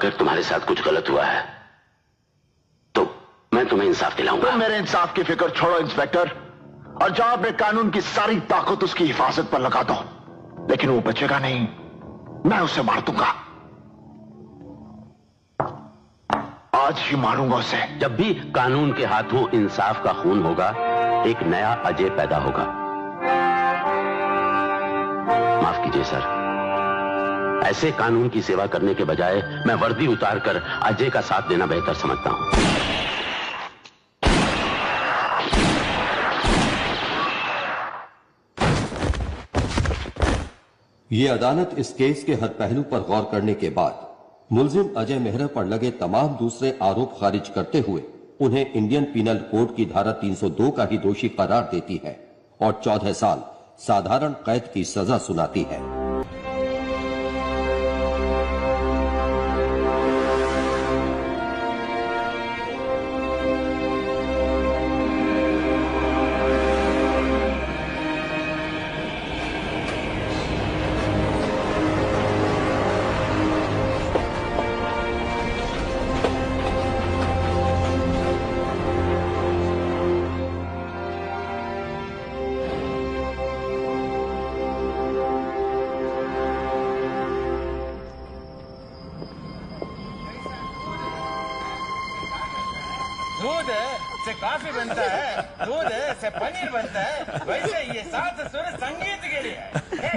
अगर तुम्हारे साथ कुछ गलत हुआ है तो मैं तुम्हें इंसाफ दिलाऊंगा। तुम मेरे इंसाफ की फिक्र छोड़ो इंस्पेक्टर, और जाओ अपने कानून की सारी ताकत उसकी हिफाजत पर लगा दो, लेकिन वो बचेगा नहीं, मैं उसे मार दूंगा। आज ही मारूंगा उसे। जब भी कानून के हाथों इंसाफ का खून होगा, एक नया अजय पैदा होगा। माफ कीजिए सर, ऐसे कानून की सेवा करने के बजाय मैं वर्दी उतारकर अजय का साथ देना बेहतर समझता हूं। ये अदालत इस केस के हर पहलू पर गौर करने के बाद मुलजिम अजय मेहरा पर लगे तमाम दूसरे आरोप खारिज करते हुए उन्हें इंडियन पीनल कोड की धारा 302 का ही दोषी करार देती है और 14 साल साधारण कैद की सजा सुनाती है। दूध से कॉफी बनता है, दूध से पनीर बनता है, वैसे ये सात सुर संगीत के लिए है।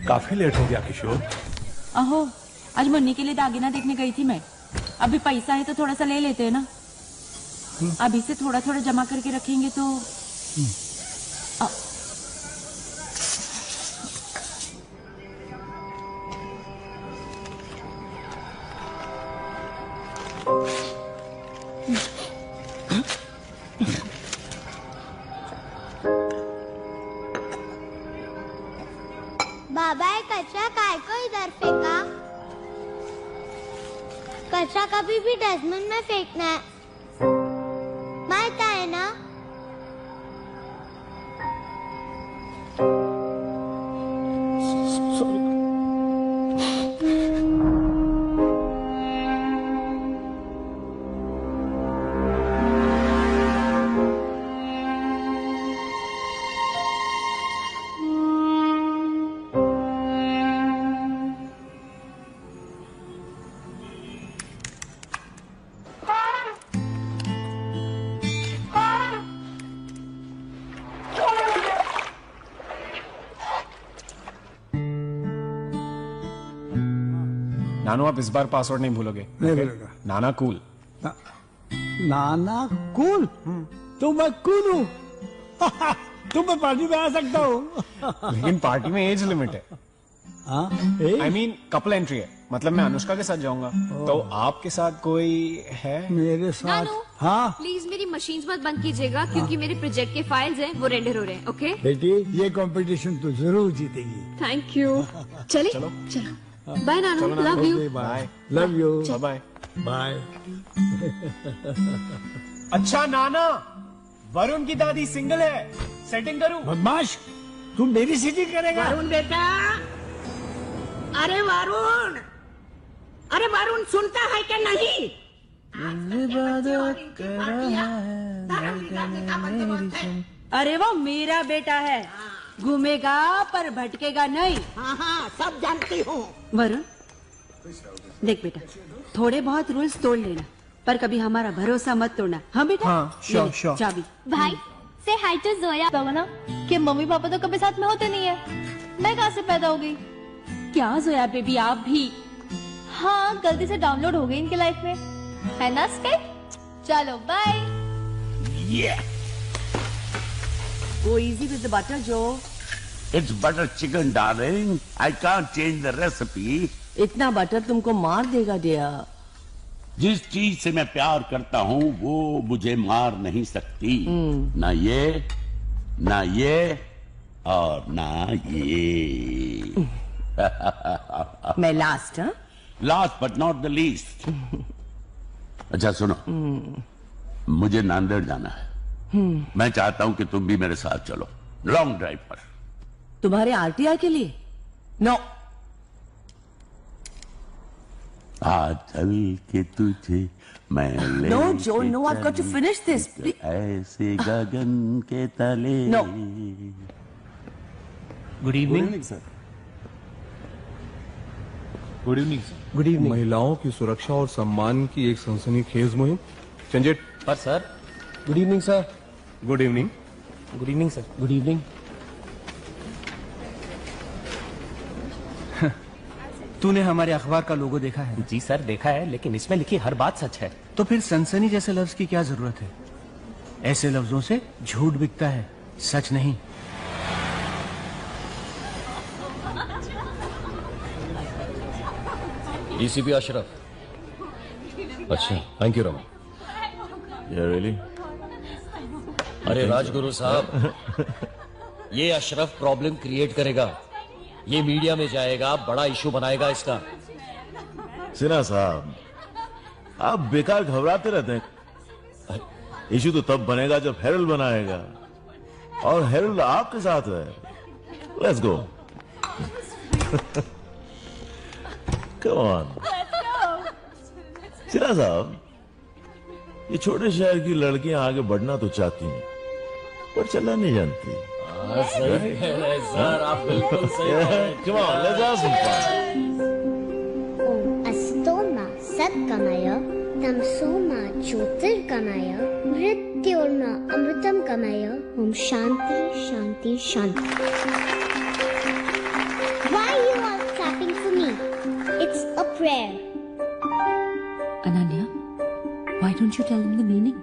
काफी लेट हो गया किशोर। अहो, आज मुन्नी के लिए दागिना देखने गई थी मैं। अभी पैसा है तो थोड़ा सा ले लेते हैं ना। अभी से थोड़ा थोड़ा जमा करके रखेंगे तो बाबा ये कचरा काय को इधर फेंका? कचरा कभी भी डस्टबिन में फेंकना है, मालूम है ना? नानू, आप इस बार पासवर्ड नहीं भूलोगे? नहीं भूलेगा। नाना कूल। नाना कूल? तो मैं कूल हूँ। तो मैं पार्टी में आ सकता हूँ। लेकिन पार्टी में एज लिमिट है। I mean, कपल एंट्री है, मतलब मैं अनुष्का के साथ जाऊंगा, तो आपके साथ कोई है? मेरे साथ? हाँ। प्लीज मेरी मशीन मत बंद कीजिएगा, क्योंकि मेरे प्रोजेक्ट के फाइल्स हैं वो रेंडर हो रहे हैं। ओके बेटी, ये कंपटीशन तो जरूर जीतेगी। Thank you. चलिए चलो, बाय नानू, love you. Bye, love you. Bye bye. अच्छा नाना, वरुण की दादी सिंगल है, सेटिंग करूं? बदमाश, तुम मेरी सेटिंग करेगा? वरुण बेटा, अरे वरुण, अरे वरुण सुनता है क्या नहीं? अरे वो मेरा बेटा है, घूमेगा पर भटकेगा नहीं। हाँ हाँ, सब जानती हूँ। वरुण देख बेटा, थोड़े बहुत रूल्स तोड़ लेना, पर कभी हमारा भरोसा मत तोड़ना। हाँ बेटा? हाँ, श्योर श्योर। चाबी। भाई से हाय टू जोया। तो ना कि मम्मी पापा तो कभी साथ में होते नहीं है, मैं कहाँ से पैदा हो गई? क्या जोया बेबी, आप भी? हाँ, गलती से डाउनलोड हो गई इनके लाइफ में, है ना स्काइप? चलो bye. Go easy with the butter, Joe. It's butter chicken, darling. I can't change the recipe. इतना बटर तुमको मार देगा डियर। जिस चीज से मैं प्यार करता हूँ वो मुझे मार नहीं सकती। ना ये और ना ये। मैं लास्ट? हाँ, last but not the least. अच्छा सुनो, मुझे नांदेड़ जाना है। मैं चाहता हूँ कि तुम भी मेरे साथ चलो। लॉन्ग ड्राइव पर। तुम्हारे आरटीआई के लिए? नो। आज चल के तुझे मैं ले No, Joe, no, I've got to finish this. ऐसे गगन के तले। No. Good evening sir. Good evening sir. Good evening. महिलाओं की सुरक्षा और सम्मान की एक सनसनीखेज मुहिम। चंजेट। पर sir. Good evening sir. Good evening. Good evening sir. Good evening. तूने हमारे अखबार का लोगो देखा है? जी सर देखा है, लेकिन इसमें लिखी हर बात सच है। तो फिर सनसनी जैसे लफ्ज की क्या जरूरत है? ऐसे लफ्जों से झूठ बिकता है, सच नहीं। डीसीपी अशरफ। अच्छा, थैंक यू रमन। रियली? अरे राजगुरु साहब, ये अशरफ प्रॉब्लम क्रिएट करेगा, ये मीडिया में जाएगा, बड़ा इशू बनाएगा इसका। सिन्हा साहब, आप बेकार घबराते रहते हैं। इशू तो तब बनेगा जब हेरल्ड बनाएगा, और हेरल्ड आपके साथ है। Let's go. Come on. Sinha साहब, ये छोटे शहर की लड़कियां आगे बढ़ना तो चाहती हैं, पर चलना नहीं जानती। सही है सर, आप बिल्कुल सही हैं। Come on, let's have some fun. ओम अस्तोमा सत्कमय, तमसोमा ज्योतिर्गमय, मृत्योर्मा अमृतम गमय। ओम शांति शांति शांति। Why you are clapping for me? It's a prayer. Ananya, why don't you tell him the meaning?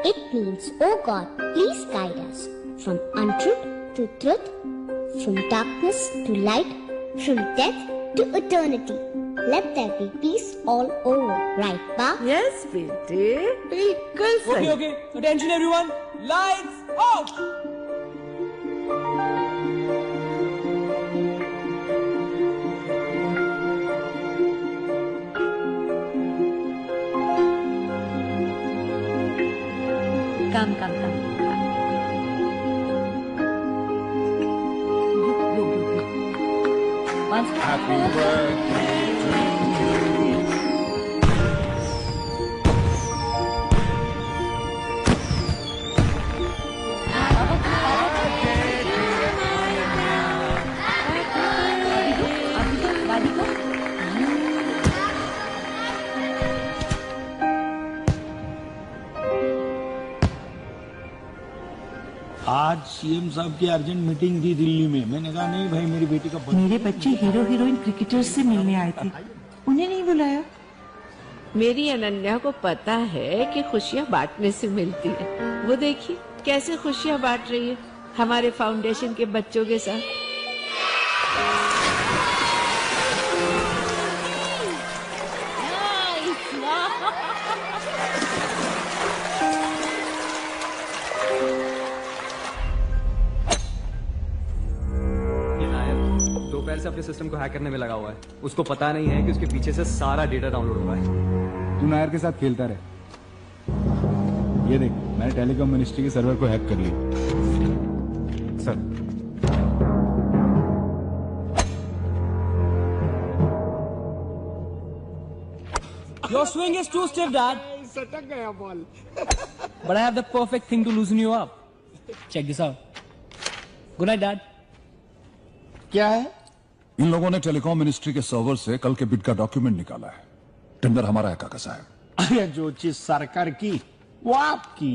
It means, oh God, please guide us from untruth to truth, from darkness to light, from death to eternity. Let there be peace all over, right, Pa? Yes, बेटे, बिल्कुल सही। Okay, attention everyone, lights off. Come. Happy birthday to you. आज CM साहब की urgent meeting थी दिल्ली में। मैंने कहा नहीं भाई, मेरी बेटी का मेरे बच्चे हीरो हीरोइन क्रिकेटर्स से मिलने आए थे, उन्हें नहीं बुलाया। मेरी अनन्या को पता है कि खुशियाँ बांटने से मिलती है। वो देखिए कैसे खुशियाँ बांट रही है हमारे फाउंडेशन के बच्चों के साथ। दोपहर से अपने सिस्टम को हैक करने में लगा हुआ है। उसको पता नहीं है कि उसके पीछे से सारा डेटा डाउनलोड हुआ है। तू नायर के साथ खेलता रहे। ये देख, मैंने टेलीकॉम मिनिस्ट्री के सर्वर को हैक कर लिया। Sir, Your swing is too stiff, Dad. सटक गया ball. But I have the perfect thing to loosen you up. Check this out. Good night, Dad. क्या है? इन लोगों ने टेलीकॉम मिनिस्ट्री के सर्वर से कल के बिड का डॉक्यूमेंट निकाला है। टेंडर हमारा है काका साहब। अरे जो चीज सरकार की वो आपकी।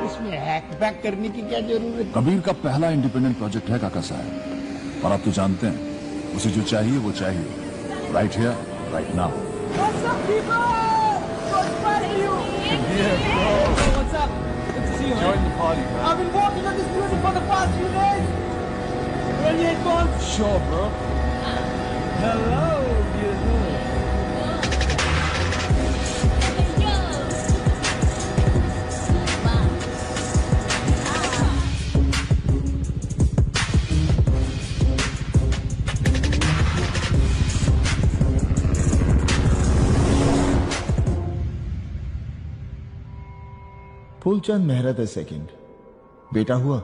इसमें हैक बैक करने की क्या जरूरत है? कबीर का पहला इंडिपेंडेंट प्रोजेक्ट है काका साहब, और आप तो जानते हैं उसे जो चाहिए वो चाहिए, right here right now. What's up, people? What's fighting you? Yeah, bro. What's up? Good to see you, man. Join the party, man. I've been working on this music for the past few days. Ready, headphones? Sure, bro. Hello, beautiful. Phoolchand मेहरत है second. बेटा हुआ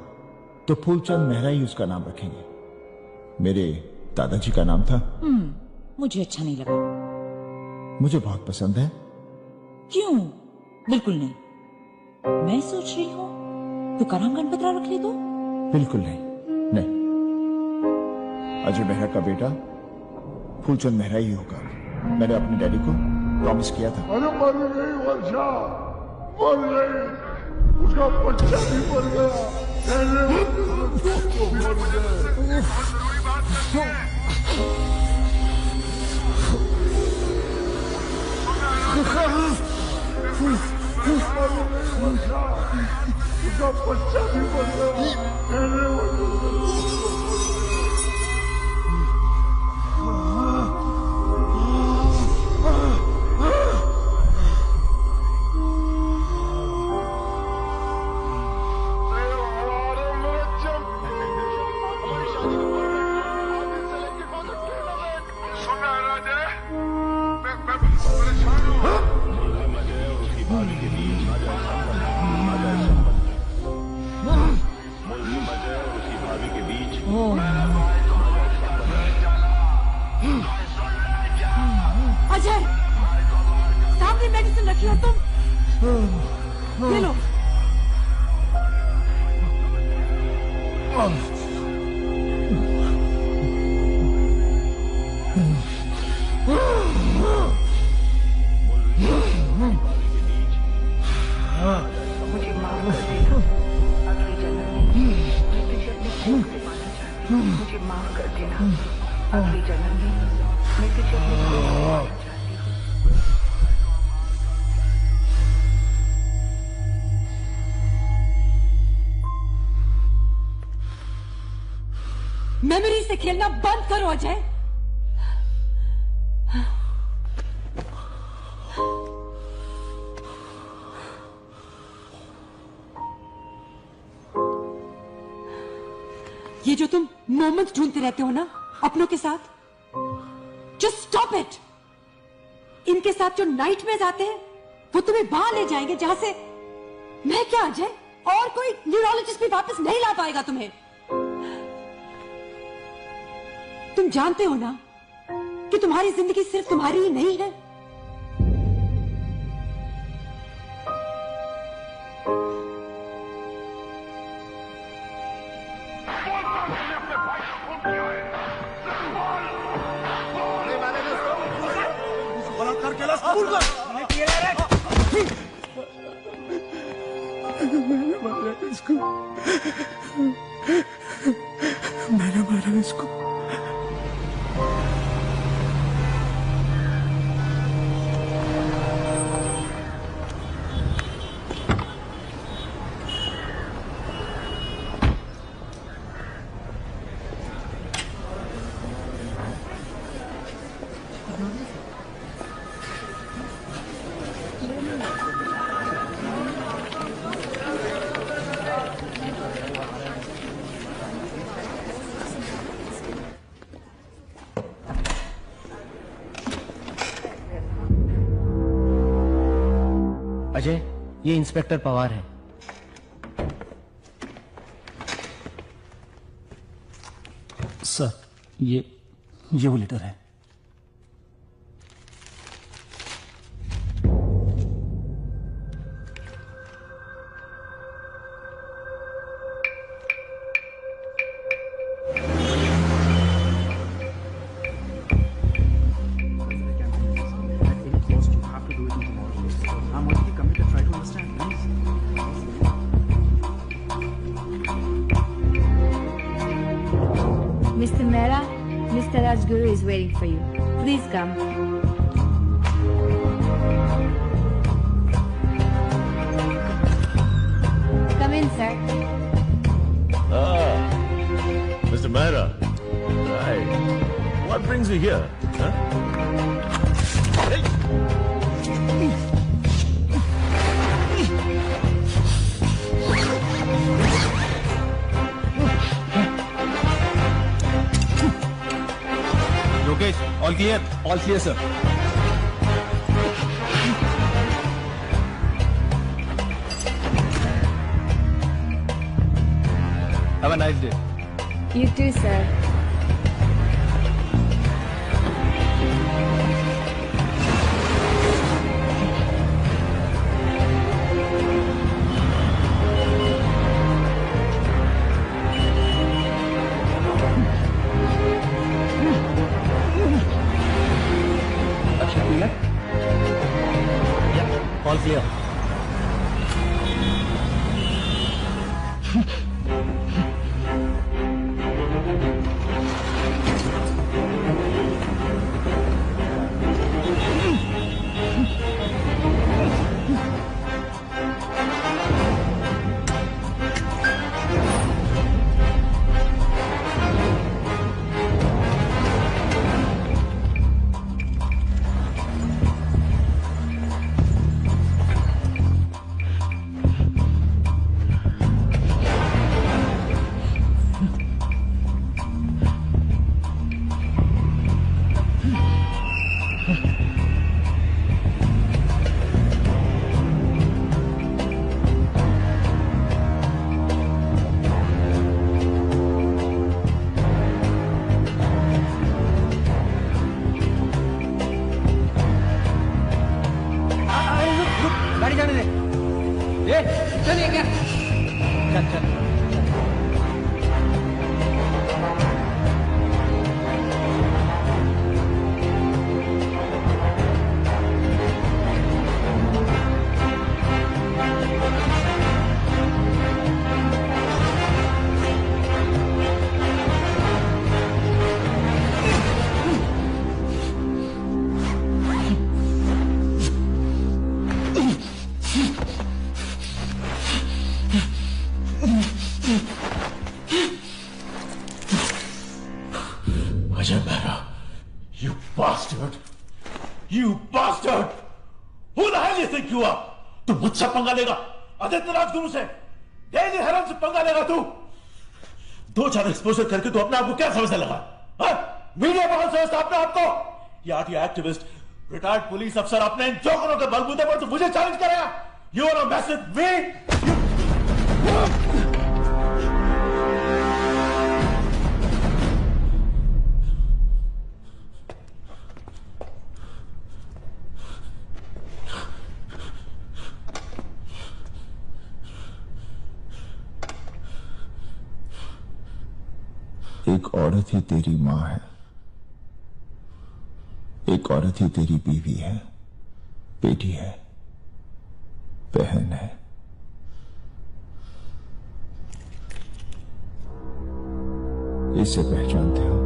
तो फूलचंद मेहरा ही उसका नाम रखेंगे। मेरे दादाजी का नाम था। मुझे अच्छा नहीं लगा। मुझे बहुत पसंद है। क्यों? बिल्कुल नहीं। मैं सोच रही हूँ तुकाराम गणपतराव रख ले तो। बिल्कुल नहीं, नहीं। अजय मेहरा का बेटा फूलचंद मेहरा ही होगा। मैंने अपने डैडी को प्रॉमिस किया था। अरे मर गई वर्षा, मर गई, उसका बच्चा भी मर गया। उसका बच्चा भी मर गया। अजय, सामने मेडिसिन रखी हो तुम, ये लो। मुझे माफ कर देना, अगले जन्म में मैं तुझे अपने खून से मारना चाहती हूँ। मुझे माफ कर देना, अगले जन्म में मैं तुझे अपने खून से मारना चाहती हूँ। मेमोरी से खेलना बंद करो अजय। ये जो तुम मोमेंट्स ढूंढते रहते हो ना अपनों के साथ, जस्ट स्टॉप इट। इनके साथ जो नाइटमेयर्स आते हैं वो तुम्हें वहां ले जाएंगे जहां से मैं क्या अजय और कोई न्यूरोलॉजिस्ट भी वापस नहीं ला पाएगा तुम्हें। तुम जानते हो ना कि तुम्हारी जिंदगी सिर्फ तुम्हारी ही नहीं है। मैंने मारा इसको। अजय, ये इंस्पेक्टर पवार है। सर, ये वो लेटर है। Mr. Mehra, Mr. Rajguru is waiting for you. Please come. Come in, sir. Mr. Mehra. Right. What brings you here? Huh? Hey. Yogesh, all clear? All clear, sir. Have a nice day. You too, sir. All clear. गाड़ी जाने दे। ये चलिए क्या? चल चल। Ajay Mehra, you bastard! You bastard! Who the hell you think you are? तू मुझसे पंगा लेगा? आदित्य राजगुरु से? डेली हरम से पंगा लेगा तू? 2-4 एक्सपोजर करके तू अपने आप को क्या समझने लगा? हाँ? मीडिया पर समझता अपने आप को? ये आरटी एक्टिविस्ट, रिटायर्ड पुलिस अफसर अपने इन जोकरों के बलबूते पर तू मुझे चैलेंज करेगा? You wanna mess with me? एक औरत ही तेरी मां है, एक औरत ही तेरी बीवी है, बेटी है, बहन है। इसे पहचानते हो?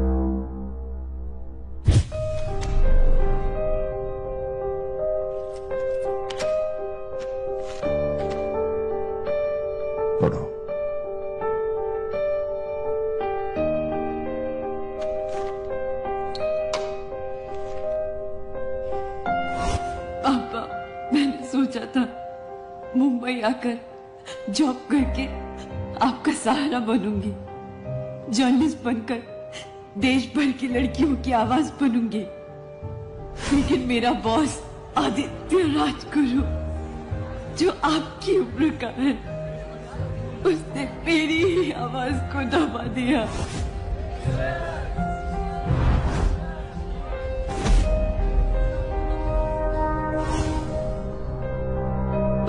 पढ़ो। पापा, मैंने सोचा था मुंबई आकर जॉब करके आपका सहारा बनूंगी, जर्नलिस्ट बनकर देश भर की लड़कियों की आवाज बनूंगी। लेकिन मेरा बॉस आदित्य राजगुरु, जो आपकी उम्र का है, उसने मेरी ही आवाज को दबा दिया।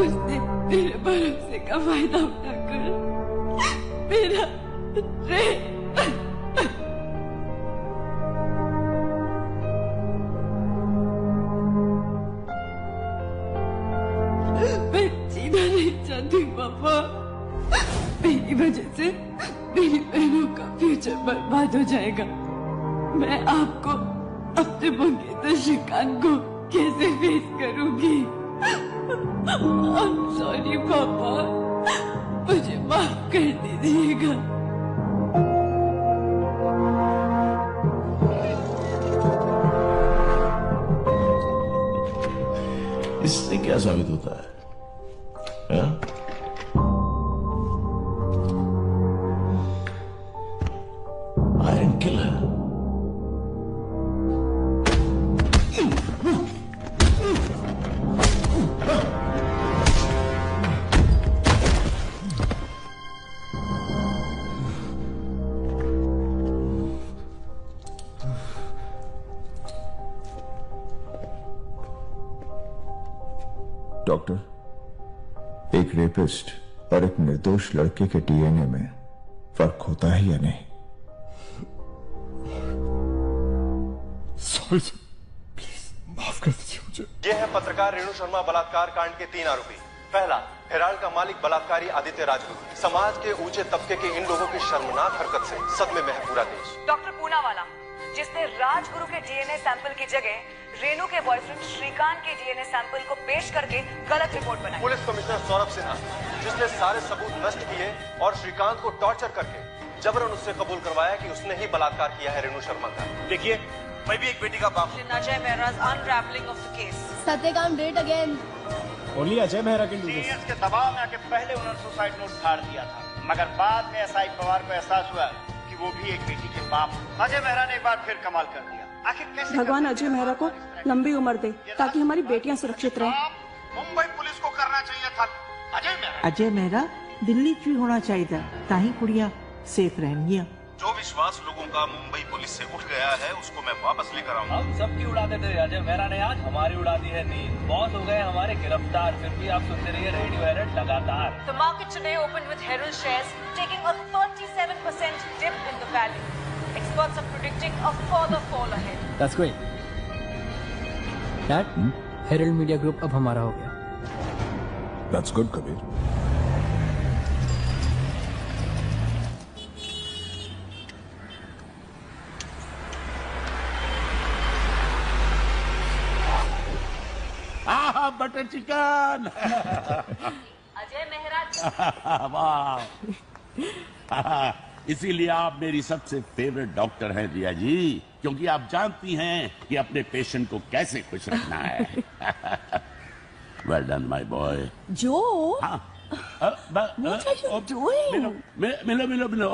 उसने मेरे भरोसे का फायदा उठाकर मेरा मैं जीना नहीं चाहती पापा। मेरी वजह से मेरी बहनों का फ्यूचर बर्बाद हो जाएगा। मैं आपको, अपने मंगेतर श्रीकांत को कैसे फेस करूंगी? I'm sorry पापा, मुझे माफ कर दीजिएगा। इससे क्या साबित होता है? Iron killer. डॉक्टर, एक रेपिस्ट और एक निर्दोष लड़के के डीएनए में फर्क होता है या नहीं? सॉरी सर, प्लीज माफ कर दीजिए मुझे। ये है पत्रकार रेणु शर्मा बलात्कार कांड के 3 आरोपी। पहला, हेराल्ड का मालिक बलात्कारी आदित्य राजगुरु। समाज के ऊंचे तबके के इन लोगों की शर्मनाक हरकत से सदमे में है पूरा देश। डॉक्टर पूनावाला, जिसने राजगुरु के डीएनए सैंपल की जगह रेणु के बॉयफ्रेंड श्रीकांत के डीएनए सैंपल को पेश करके गलत रिपोर्ट बनाई। पुलिस कमिश्नर सौरभ सिन्हा, जिसने सारे सबूत नष्ट किए और श्रीकांत को टॉर्चर करके जबरन उससे कबूल करवाया कि उसने ही बलात्कार किया है रेणु शर्मा का। देखिए, मैं भी एक बेटी का बाप हूं। Ajay Mehra's unraveling of the case. Satyakam date again. Only Ajay Mehra can do this. Seniors के दबाव में आके पहले उन्होंने सुसाइड नोट फाड़ दिया था, मगर बाद में एसआई पवार को एहसास हुआ कि वो भी एक बेटी के बाप हैं। अजय मेहरा ने एक बार फिर कमाल कर दिया। आखिर कैसे भगवान अजय मेहरा को लंबी उम्र दे ताकि हमारी बेटियां सुरक्षित रहें। मुंबई पुलिस को करना चाहिए था। अजय मेहरा दिल्ली च होना चाहिए ता ही कुड़ियां सेफ रहेंगियां। जो विश्वास लोगों का मुंबई पुलिस से उठ गया है उसको मैं वापस लेकर आऊंगा। हम सबकी उड़ाते थे, अजय मेहरा ने आज हमारी उड़ा दी है नींद। बॉस हो गए हमारे गिरफ्तार, फिर भी आप सुनते रहिए रेडियो एरर लगातार। The market today opened with Herald shares taking a 37% dip in the value. Experts are predicting a further fall ahead. That's great. Dad, Herald Media Group अब हमारा हो गया। That's good, Kabir. Butter chicken. Ajay Mehra. वाह, इसीलिए आप मेरी सबसे फेवरेट डॉक्टर हैं रिया जी, क्योंकि आप जानती हैं कि अपने पेशेंट को कैसे खुश रखना है। Well done my boy. जो मिलो मिलो मिलो मिलो।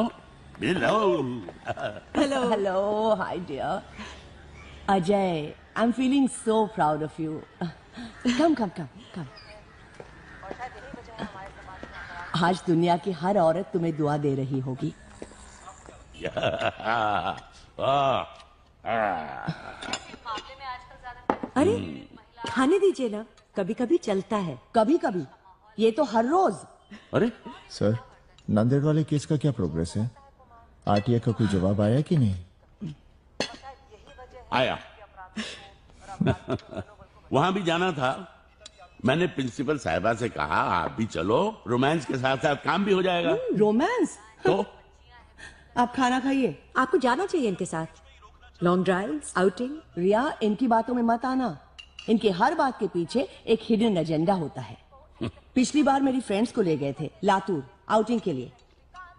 Hello hi dear Ajay, I am feeling so proud of you. Come come come come. आज दुनिया की हर औरत तुम्हें दुआ दे रही होगी। अरे खाने दीजिए ना, कभी कभी चलता है। कभी कभी, ये तो हर रोज। अरे सर, नांदेड़ वाले केस का क्या प्रोग्रेस है? आरटीए का कोई जवाब आया कि नहीं? आया। वहां भी जाना था। मैंने प्रिंसिपल साहिबा से कहा आप भी चलो, रोमांस के साथ साथ काम भी हो जाएगा। रोमांस? तो आप खाना खाइए, आपको जाना चाहिए इनके साथ। Long drive, outing. रिया, इनकी बातों में मत आना। इनके हर बात के पीछे एक हिडन एजेंडा होता है। पिछली बार मेरी फ्रेंड्स को ले गए थे लातूर आउटिंग के लिए।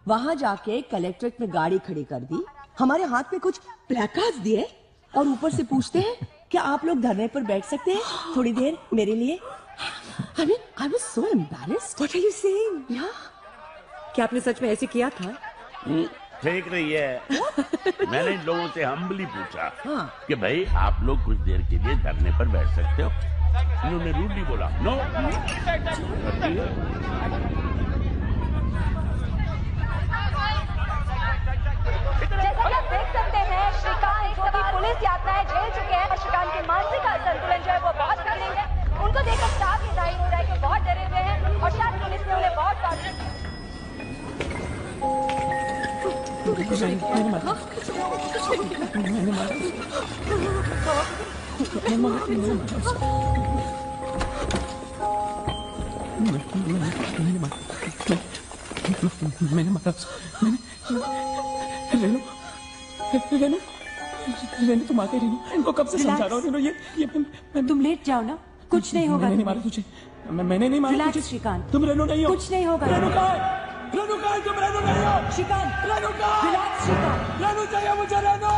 वहां जाके कलेक्ट्रेट में गाड़ी खड़ी कर दी, हमारे हाथ में कुछ प्लेकार्ड्स दिए और ऊपर से पूछते हैं क्या आप लोग धरने पर बैठ सकते हैं थोड़ी देर मेरे लिए। I mean, I was so embarrassed. What are you saying? Yeah. क्या आपने सच में ऐसे किया था? ठीक नहीं है। मैंने इन लोगों से हम्बली पूछा कि भाई आप लोग कुछ देर के लिए धरने पर बैठ सकते हो। इन्होंने रूडली बोला नो। जैसा कि आप देख सकते हैं, श्रीकांत जो कि पुलिस यातनाएं झेल चुके हैं और श्रीकांत की मानसिक संतुलन जो है वो बहुत बिगड़ी है। उनको देखकर साफ ही जाहिर हो रहा है कि बहुत डरे हुए हैं और शायद पुलिस ने उन्हें बहुत रेनू तुम आके रेनू, इनको कब से समझा रहा हूँ रेनू, ये तुम लेट जाओ ना, कुछ नहीं होगा। मैंने नहीं मारा तुझे, मैंने नहीं मारा तुझे। श्रीकांत, तुम रेनू नहीं हो। कुछ नहीं होगा। रेनू कहाँ है? रेनू कहाँ है? तुम रेनू नहीं हो। श्रीकांत, रेनू कहाँ है? रिलैक्स श्रीकांत। रेनू चाहिए मुझे, रेनू,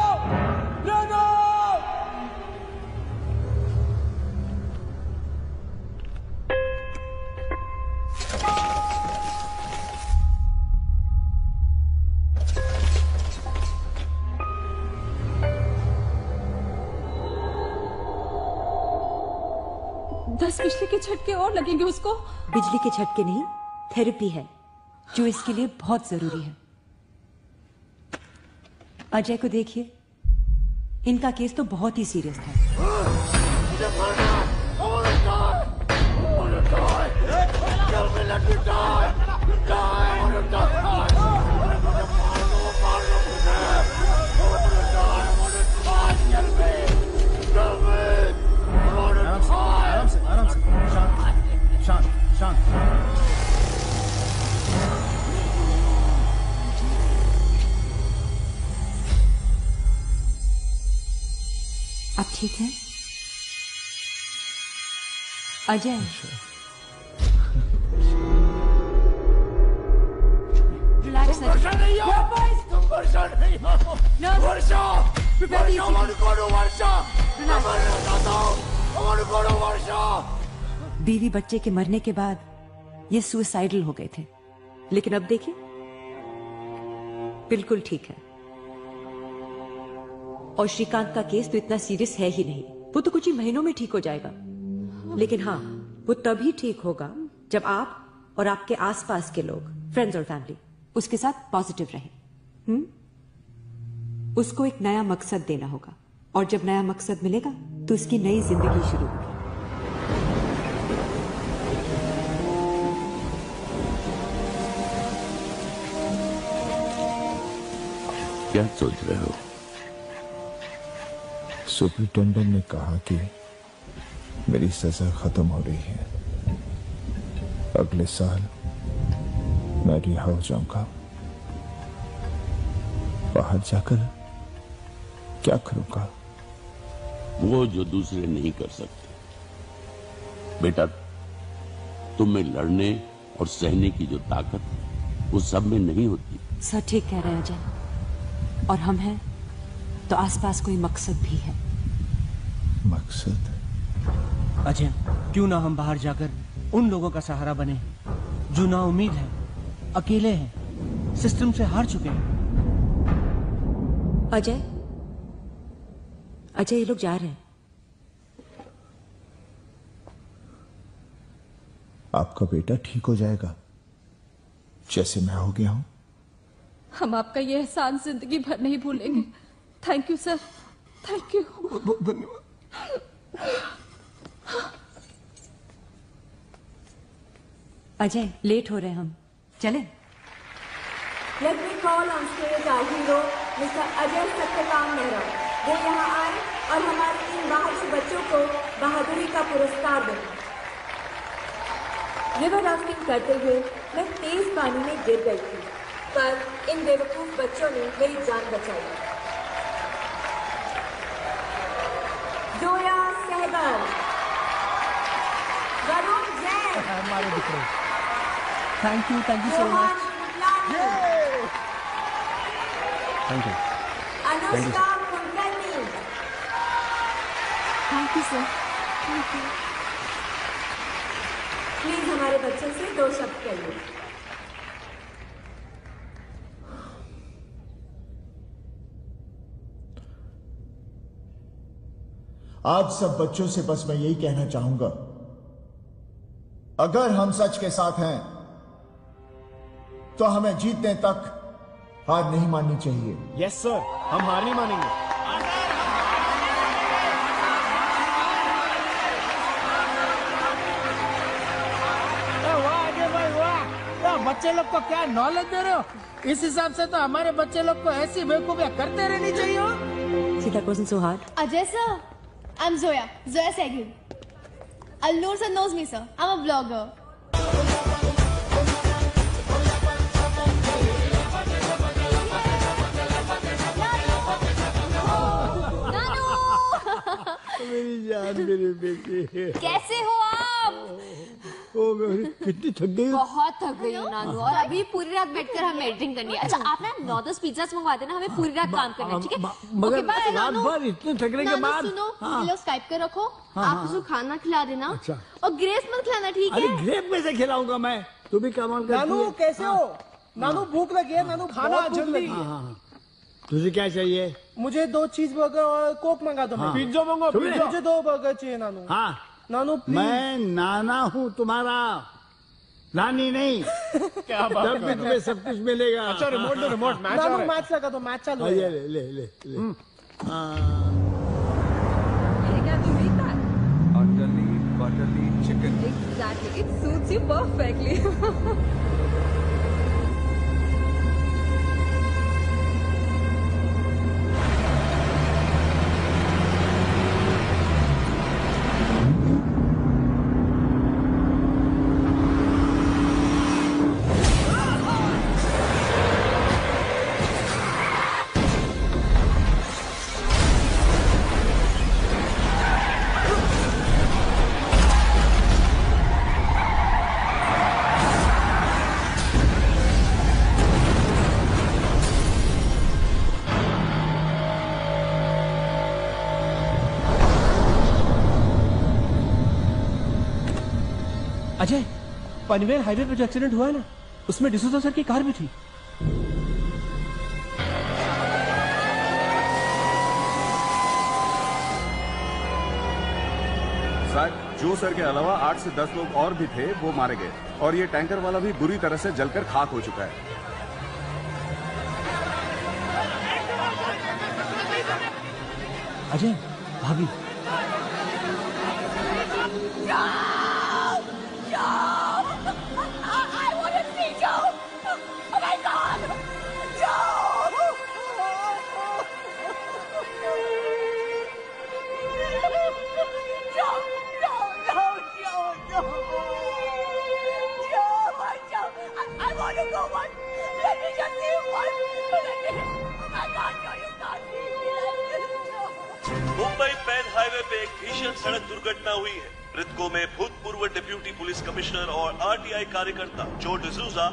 रेनू। बिजली के झटके और लगेंगे उसको। बिजली के झटके नहीं, थेरेपी है जो इसके लिए बहुत जरूरी है। अजय को देखिए, इनका केस तो बहुत ही सीरियस था। आराम से, शांत शांत शांत। आप ठीक हैं? अजय, रिलैक्स। वर्षा नहीं हो, तुम वर्षा नहीं हो। वर्षा, बीवी बच्चे के मरने के बाद ये सुसाइडल हो गए थे, लेकिन अब देखिए बिल्कुल ठीक है। और श्रीकांत का केस तो इतना सीरियस है ही नहीं, वो तो कुछ ही महीनों में ठीक हो जाएगा। लेकिन हाँ, वो तभी ठीक होगा जब आप और आपके आसपास के लोग, फ्रेंड्स और फैमिली, उसके साथ पॉजिटिव रहें। उसको एक नया मकसद देना होगा, और जब नया मकसद मिलेगा तो उसकी नई जिंदगी शुरू होगी। क्या सोच रहे हो? सुपरिटेंडेंट ने कहा कि मेरी सजा खत्म हो रही है, अगले साल मैं रिहा हो जाऊंगा। बाहर जाकर क्या करूंगा? वो जो दूसरे नहीं कर सकते। बेटा, तुम में लड़ने और सहने की जो ताकत, वो सब में नहीं होती। सर ठीक कह रहे हैं अजय, और हम हैं तो आसपास कोई मकसद भी है। मकसद? अजय, क्यों ना हम बाहर जाकर उन लोगों का सहारा बने जो ना उम्मीद है, अकेले हैं, सिस्टम से हार चुके हैं। अजय, अजय, ये लोग जा रहे हैं। आपका बेटा ठीक हो जाएगा, जैसे मैं हो गया हूं। हम आपका ये एहसान जिंदगी भर नहीं भूलेंगे। Thank you sir, thank you. बहुत धन्यवाद। अजय, लेट हो रहे हैं हम, चलें? Let me call on stage our hero, Mr. Ajay Satyakam Mehra. वो यहाँ आए और हमारे इन बाहरी बच्चों को बहादुरी का पुरस्कार दें। रिवर राफ्टिंग करते हुए मैं तेज पानी में गिर गई थी, पर इन बेवकूफ बच्चों ने मेरी जान बचाई। जोया सहगल, वरुण जैन, हमारे दिख thank you so much. Thank you. Anushka Kulkarni. Thank you sir, thank you. Please हमारे बच्चों से 2 शब्द कहिए। आप सब बच्चों से बस मैं यही कहना चाहूंगा, अगर हम सच के साथ हैं तो हमें जीतने तक हार नहीं माननी चाहिए। यस सर, हम हार नहीं मानेंगे। वाह अजय भाई वाह, बच्चे लोग को क्या नॉलेज दे रहे हो। इस हिसाब से तो हमारे बच्चे लोग को ऐसी बेवकूफियां करते रहनी चाहिए। See, that wasn't so hard. Ajay sir, I'm Zoya Sehgal. Alnoor sir knows me sir. I'm a vlogger. मेरी जान, मेरे बेटे, कैसे हो आप? ओ कितनी थक गई हो? बहुत थक गई हूँ नानू, और अभी पूरी रात बैठकर हमें एडिटिंग करनी है। अच्छा आप ना 9-10 पिज्जास मंगवा देना, हमें पूरी रात काम करना है, ठीक है? मगर ओके बाय रात नानू। भर इतने थकने के बाद सुनो, हाँ। ये लो स्काइप पे रखो, हाँ, आप हाँ, उसको खाना खिला देना। अच्छा। और ग्रेस मत खिलाना, ठीक अरे है? ग्रेप में से खिलाऊंगा मैं, तू भी कमाल करती नानू है। कैसे हो? नानू भूख लगी है, नानू खाना जल्दी। हाँ, हाँ। तुझे क्या चाहिए? मुझे 2 चीज बर्गर और कोक मंगा दो। हाँ। पिज्जा मंगा, पिज्जा। मुझे 2 बर्गर चाहिए नानू। हाँ नानू प्लीज। मैं नाना हूँ तुम्हारा, नानी नहीं। क्या बात तब भी तुम्हें सब कुछ मिलेगा। अच्छा रिमोट दो, रिमोट। मैच नानू मैच लगा दो, मैच चालू है। ले ले ले ले Utterly butterly chicken. Exactly, it suits you perfectly. Ajay, Panvel highway पे जो एक्सीडेंट हुआ है ना, उसमें डिसूजा सर की कार भी थी। सर, जो सर के अलावा 8 से 10 लोग और भी थे, वो मारे गए और ये टैंकर वाला भी बुरी तरह से जलकर खाक हो चुका है। अजय, भाभी। मुंबई पैन हाईवे पे एक भीषण सड़क दुर्घटना हुई है। मृतकों में भूतपूर्व डिप्यूटी पुलिस कमिश्नर और आरटीआई कार्यकर्ता जो डिसूजा,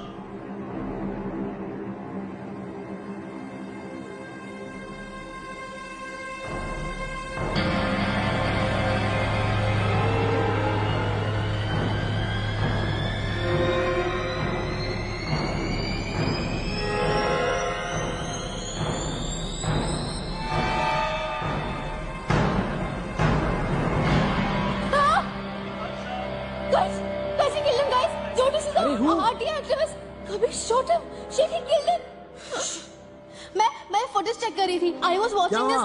मैं फुटेज चेक कर रही थी। I was watching this.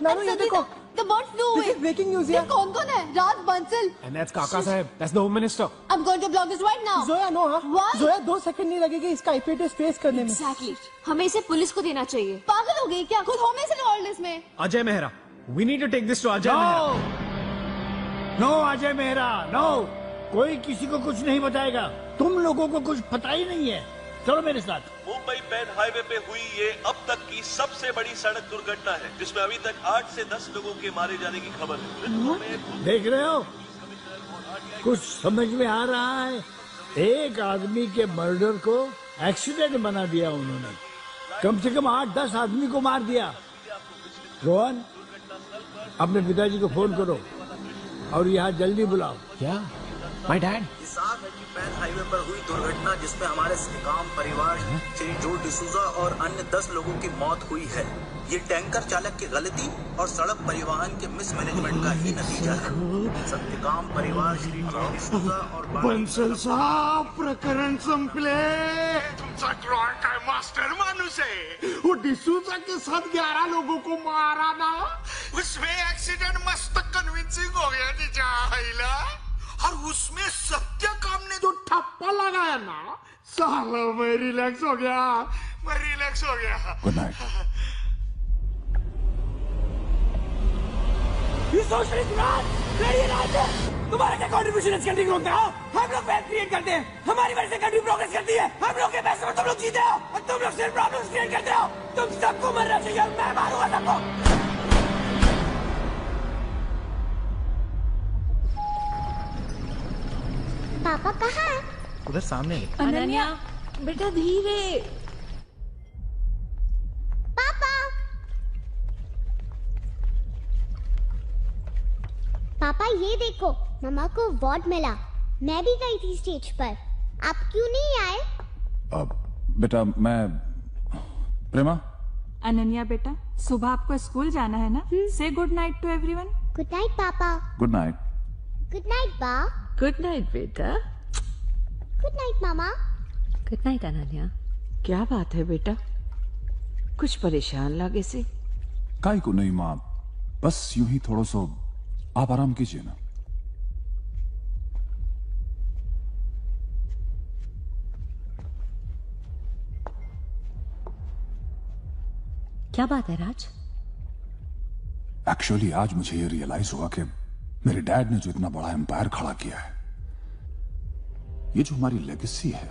नानू ये देखो। The bird flew away. This is breaking news ये कौन कौन है? राज बंसल। And that's काका साहब. That's the Home Minister. I'm going to block this right now. Zoya no हाँ। Why? जोया 2 सेकंड नहीं लगेगी इसका IP टेस्ट ट्रेस करने में। Exactly. हमें इसे पुलिस को देना चाहिए। पागल हो गई क्या? खुद होम मिनिस्टर ऑल दिस में। Ajay Mehra. We need to take this to Ajay Mehra. No Ajay Mehra, no. कोई किसी को कुछ नहीं बताएगा। तुम लोगों को कुछ पता ही नहीं है। चलो मेरे साथ। मुंबई पैन हाईवे पे हुई ये अब तक की सबसे बड़ी सड़क दुर्घटना है, जिसमें अभी तक 8 से 10 लोगों के मारे जाने की खबर है। देख रहे हो, कुछ समझ में आ रहा है। एक आदमी के मर्डर को एक्सीडेंट बना दिया उन्होंने। कम से कम 8-10 आदमी को मार दिया। रोहन, अपने पिताजी को फोन करो और यहाँ जल्दी बुलाओ। क्या? My dad. साफ है कि पैन हाईवे पर हुई दुर्घटना जिसमें हमारे श्रीकांत परिवार श्री जो डिसूजा और अन्य 10 लोगों की मौत हुई है, ये टैंकर चालक की गलती और सड़क परिवहन के मिसमैनेजमेंट का ही नतीजा है। सत्यकाम परिवार श्री जो डिसूजा और बंसल साहब, प्रकरण संपले। तुमचा ड्रॉर काय मास्टर माणूस है। वो डिसूजा के साथ 11 लोगों को मारा ना, उसमें एक्सीडेंट मस्त कन्विंसिंग हो गया तिच्या आईला। और उसमें सत्यकाम ने जो ठप्पा लगाया ना, साला मैं रिलैक्स हो गया। Good night. तुम्हारा क्या कंट्रीब्यूशन इस कंट्री को होता है? हम लोग वेल्थ क्रिएट करते हैं, हमारी वजह से कंट्री प्रोग्रेस करती है। हम लोग के पैसे में तुम लोग जीते हो और तुम लोग सिर्फ प्रॉब्लम्स क्रिएट करते हो। तुम सबको मरना चाहिए, मैं मारूंगा सबको। पापा कहाँ है? उधर सामने। अनन्या, बेटा धीरे। पापा, पापा ये देखो, मम्मा को अवार्ड मिला। मैं भी गई थी स्टेज पर। आप क्यों नहीं आए? बेटा मैं प्रेमा। अनन्या बेटा, सुबह आपको स्कूल जाना है ना? से good night to everyone. Good night पापा। Good night. गुड नाइट बा। गुड नाइट बेटा। गुड नाइट मामा। Good night Ananya. क्या बात है बेटा, कुछ परेशान लागे से? काई को नहीं माँ, बस यूं ही थोड़ा सा आप आराम कीजिए ना। क्या बात है राज? एक्चुअली आज मुझे ये रियलाइज हुआ कि मेरे डैड ने जो इतना बड़ा एम्पायर खड़ा किया है, ये जो हमारी लेगेसी है,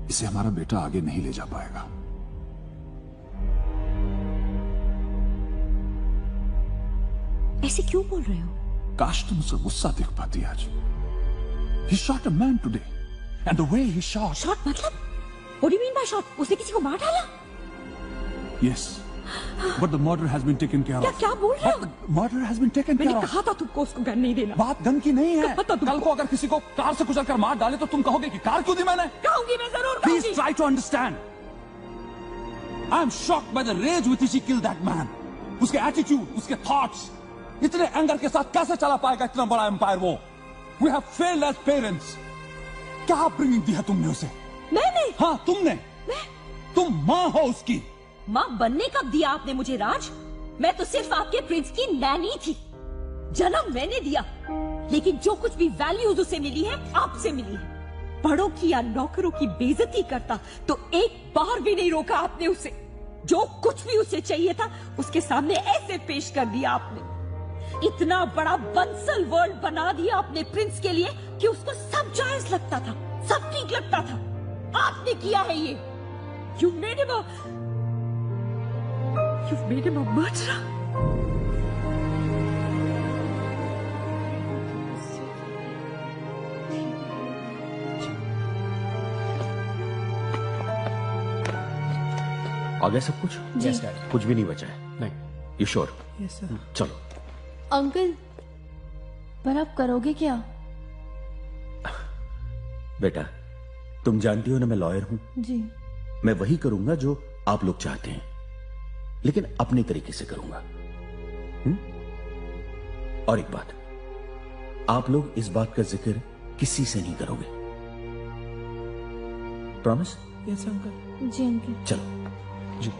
इसे हमारा बेटा आगे नहीं ले जा पाएगा। ऐसे क्यों बोल रहे हो? काश तुम उसे गुस्सा देख पाती आज। He shot a man today, and the way he shot. Shot मतलब? What do you mean by shot? उसने किसी को मार डाला? Yes, but the murder has been taken care of. क्या बोल रहे हो? Murder has been taken care मैंने of. कहा था तुमको उसको गन नहीं देना। बात गन की नहीं है। कल को अगर किसी को कार से कुचल कर मार डाले तो तुम कहोगे कि कार क्यों दी मैंने? कहूंगी, मैं जरूर कहूंगी। Please try to understand. I am shocked by the rage with which he killed that man. उसके attitude, उसके thoughts, इतने एंगर के साथ कैसे चला पाएगा इतना बड़ा एम्पायर वो? We have failed as parents. क्या अपब्रिंगिंग दी है तुमने उसे? मैंने? हाँ तुमने। तुम माँ हो उसकी। माँ बनने कब दिया आपने मुझे राज? मैं तो सिर्फ आपके प्रिंस की नैनी थी। जन्म मैंने दिया, लेकिन जो कुछ भी वैल्यूज उसे मिली है आपसे मिली है। बड़ों की या नौकरों की बेइज्जती करता तो एक बार भी नहीं रोका आपने उसे। जो कुछ भी उसे चाहिए था उसके सामने ऐसे पेश कर दिया आपने। इतना बड़ा बंसल वर्ल्ड बना दिया अपने प्रिंस के लिए कि उसको सब जायज लगता था, सब ठीक लगता था। आपने किया है ये। You made him a murderer. आ गया सब कुछ? Yes, Dad. कुछ भी नहीं बचा है? नहीं। You sure? Yes, sir. चलो। अंकल, पर आप करोगे क्या? बेटा, तुम जानती हो ना मैं लॉयर हूं। जी। मैं वही करूंगा जो आप लोग चाहते हैं, लेकिन अपने तरीके से करूंगा। और एक बात, आप लोग इस बात का जिक्र किसी से नहीं करोगे। प्रॉमिस? Yes uncle. जी अंकल। चलो जी।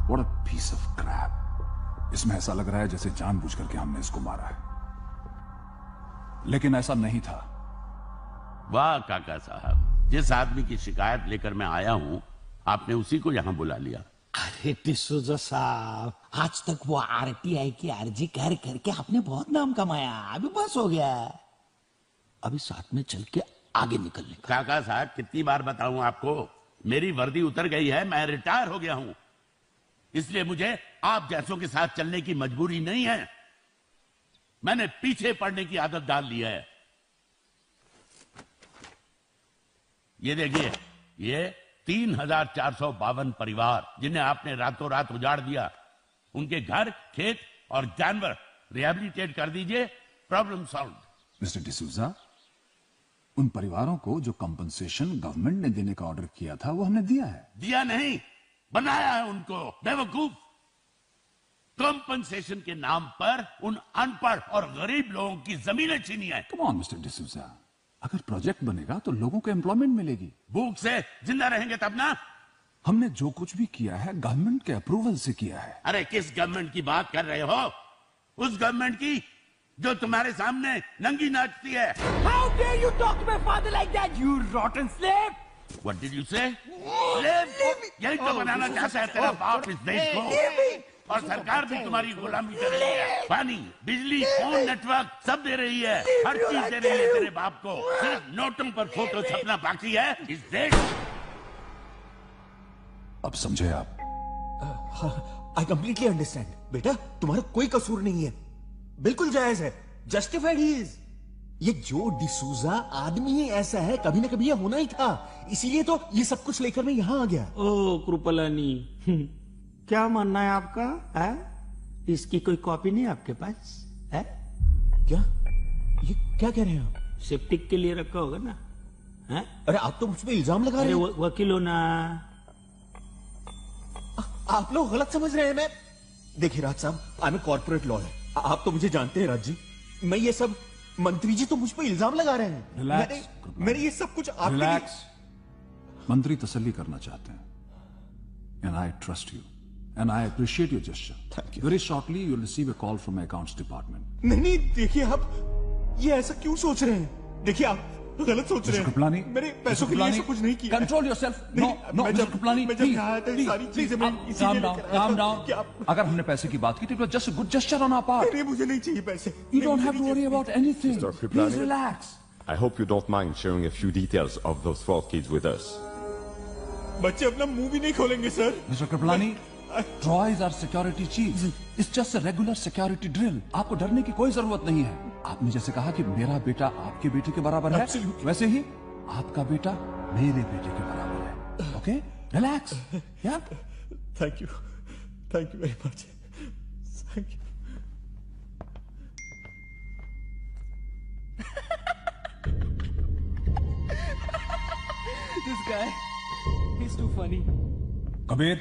What a piece of crap. इसमें ऐसा लग रहा है जैसे जानबूझ करके हमने इसको मारा है, लेकिन ऐसा नहीं था। वाह काका साहब, जिस आदमी की शिकायत लेकर मैं आया हूं आपने उसी को यहां बुला लिया। अरे डिसूजा साहब, आज तक वो आरटीआई की अर्जी कर करके आपने बहुत नाम कमाया, अभी बस हो गया। अभी साथ में चल के आगे निकलने का। काका साहब कितनी बार बताऊं आपको, मेरी वर्दी उतर गई है, मैं रिटायर हो गया हूं, इसलिए मुझे आप जैसों के साथ चलने की मजबूरी नहीं है। मैंने पीछे पड़ने की आदत डाल ली है। ये देखिए, ये 3452 परिवार जिन्हें आपने रातों रात उजाड़ दिया, उनके घर, खेत और जानवर रिहैबिलिटेट कर दीजिए, प्रॉब्लम सॉल्व। मिस्टर डिसूजा, उन परिवारों को जो कंपनसेशन गवर्नमेंट ने देने का ऑर्डर किया था वो हमने दिया है। दिया नहीं, बनाया है उनको, बेवकूफ। कंपनसेशन के नाम पर उन अनपढ़ और गरीब लोगों की जमीनें छीनी है। कम ऑन मिस्टर डिसूजा, अगर प्रोजेक्ट बनेगा तो लोगों को एम्प्लॉयमेंट मिलेगी। भूख से जिंदा रहेंगे तब ना। हमने जो कुछ भी किया है गवर्नमेंट के अप्रूवल से किया है। अरे किस गवर्नमेंट की बात कर रहे हो? उस गवर्नमेंट की जो तुम्हारे सामने नंगी नाचती है। How dare you talk to my father like that, you rotten slave? What did you say? यही तो बनाना चाहता है तेरा बाप इस देश को, और सरकार भी तुम्हारी गुलामी कर रही है। पानी, बिजली, फोन नेटवर्क सब दे रही है, हर चीज दे रही है तेरे बाप को। सिर्फ नोटों पर फोटो छपना बाकी है इस देश। अब समझे आप? I completely understand. बेटा, तुम्हारा कोई कसूर नहीं है, बिल्कुल जायज है, जस्टिफाइड ही इज। ये जो डिसूजा आदमी ही ऐसा है, कभी ना कभी ये होना ही था, इसीलिए तो ये सब कुछ लेकर मैं यहाँ आ गया। ओ कृपलानी, क्या मानना है आपका? है? इसकी कोई कॉपी नहीं आपके पास है? क्या? ये क्या कह रहे हैं आप? सेप्टिक के लिए रखा होगा ना? है? अरे आप तो मुझ पे इल्जाम लगा रहे हैं। वकील हो ना। आप लोग गलत समझ रहे हैं। मैं देखिए राज साहब, I am a corporate lawyer. आप तो मुझे जानते हैं राज जी, मैं ये सब मंत्री जी तो मुझ पर इल्जाम लगा रहे हैं। रिलैक्स, मैंने ये सब कुछ आपके लिए। रिलैक्स। मंत्री तसल्ली करना चाहते हैं, and I trust you and I appreciate your gesture. Very shortly you will receive a call from accounts department. नहीं, देखिए आप ये ऐसा क्यों सोच रहे हैं? देखिए आप गलत सोच रहे हैं। कृपलानी, मेरे पैसों के लिए ऐसा कुछ नहीं किया। Control yourself. No no mister Kripalani, please सारी चीजें मैं काम डाउन। अगर हमने पैसे की बात की तो it was just a good gesture on our part. नहीं, मुझे नहीं चाहिए पैसे। You don't have to worry about anything. Mr. Kriplani, Please relax. I hope you don't mind sharing a few details of those 12 kids with us. बच्चे अपना मुंह भी नहीं खोलेंगे sir. Mr. Kriplani, Troy is our security chief. It's just a regular security drill. आपको डरने की कोई जरूरत नहीं है। आपने जैसे कहा कि मेरा बेटा आपके बेटे के बराबर है, वैसे ही आपका बेटा मेरे बेटे के बराबर है। Okay, relax. या thank you very much. Thank you. This guy, he's too funny. Kabir,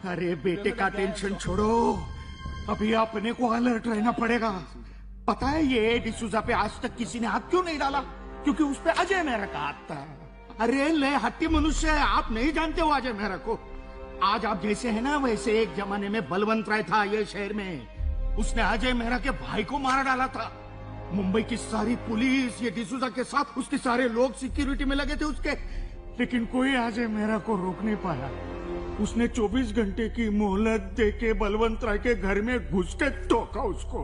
अरे बेटे का टेंशन छोड़ो, अभी अपने को अलर्ट रहना पड़ेगा। पता है ये डिसूजा पे आज तक किसी ने हाथ क्यों नहीं डाला? क्योंकि उस पे अजय मेहरा का हाथ था। अरे ले हट्टी मनुष्य है, आप नहीं जानते हो अजय मेहरा को। आज आप जैसे है ना, वैसे एक जमाने में बलवंत राय था ये शहर में, उसने अजय मेहरा के भाई को मार डाला था। मुंबई की सारी पुलिस ये डिसूजा के साथ, उसके सारे लोग सिक्योरिटी में लगे थे उसके, लेकिन कोई अजय मेहरा को रोक नहीं पाया। उसने 24 घंटे की मोहलत देके बलवंत राय के घर में घुस के टोका उसको,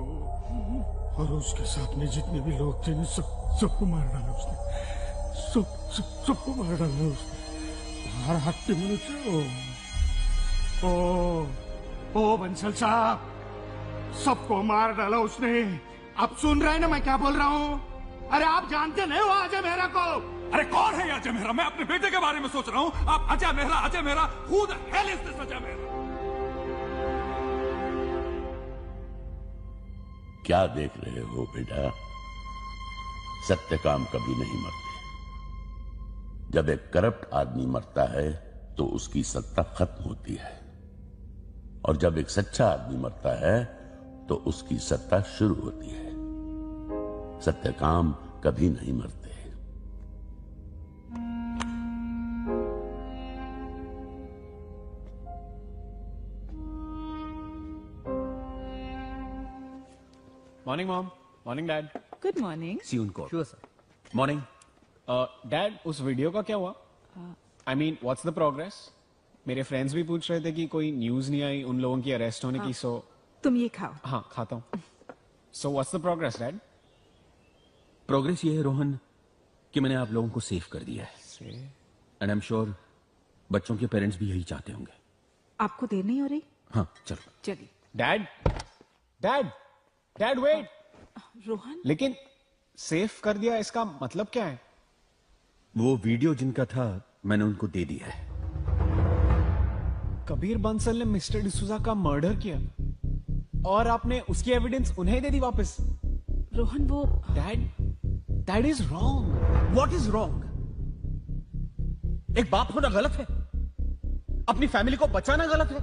और उसके साथ में जितने भी लोग थे सबको मार डाला उसने। सबको मार डाला उसने। हर हट्टी मनुष्य। ओ बंसल साहब, सबको मार डाला उसने। आप सुन रहे हैं ना मैं क्या बोल रहा हूँ? अरे आप जानते नहीं हो अजय मेहरा को? अरे कौन है अजय मेहरा? मैं अपने बेटे के बारे में सोच रहा हूँ। आप Ajay Mehra, who the hell is this Ajay Mehra? क्या देख रहे हो बेटा? सत्य काम कभी नहीं मरते। जब एक करप्ट आदमी मरता है तो उसकी सत्ता खत्म होती है, और जब एक सच्चा आदमी मरता है तो उसकी सत्ता शुरू होती है। सत्य काम कभी नहीं मरते। Morning mom, morning dad. Good morning. See you in court. Sure, sir. Morning. Dad, उस वीडियो का क्या हुआ? I mean what's the progress? मेरे फ्रेंड्स भी पूछ रहे थे कि कोई न्यूज नहीं आई उन लोगों की अरेस्ट होने की। सो तुम ये खाओ। हाँ, खाता हूँ। So what's the progress dad? Progress ये है रोहन कि मैंने आप लोगों को सेव कर दिया है, एंड आई एम श्योर बच्चों के पेरेंट्स भी यही चाहते होंगे। आपको देर नहीं हो रही? हाँ, चलो। चलिए। Dad, dad, dad wait. Rohan, लेकिन सेफ कर दिया इसका मतलब क्या है? वो वीडियो जिनका था मैंने उनको दे दिया है। कबीर बंसल ने मिस्टर डिसूजा का मर्डर किया और आपने उसकी एविडेंस उन्हें दे दी वापस। रोहन वो dad, that is wrong. What is wrong? एक बाप होना गलत है? अपनी फैमिली को बचाना गलत है?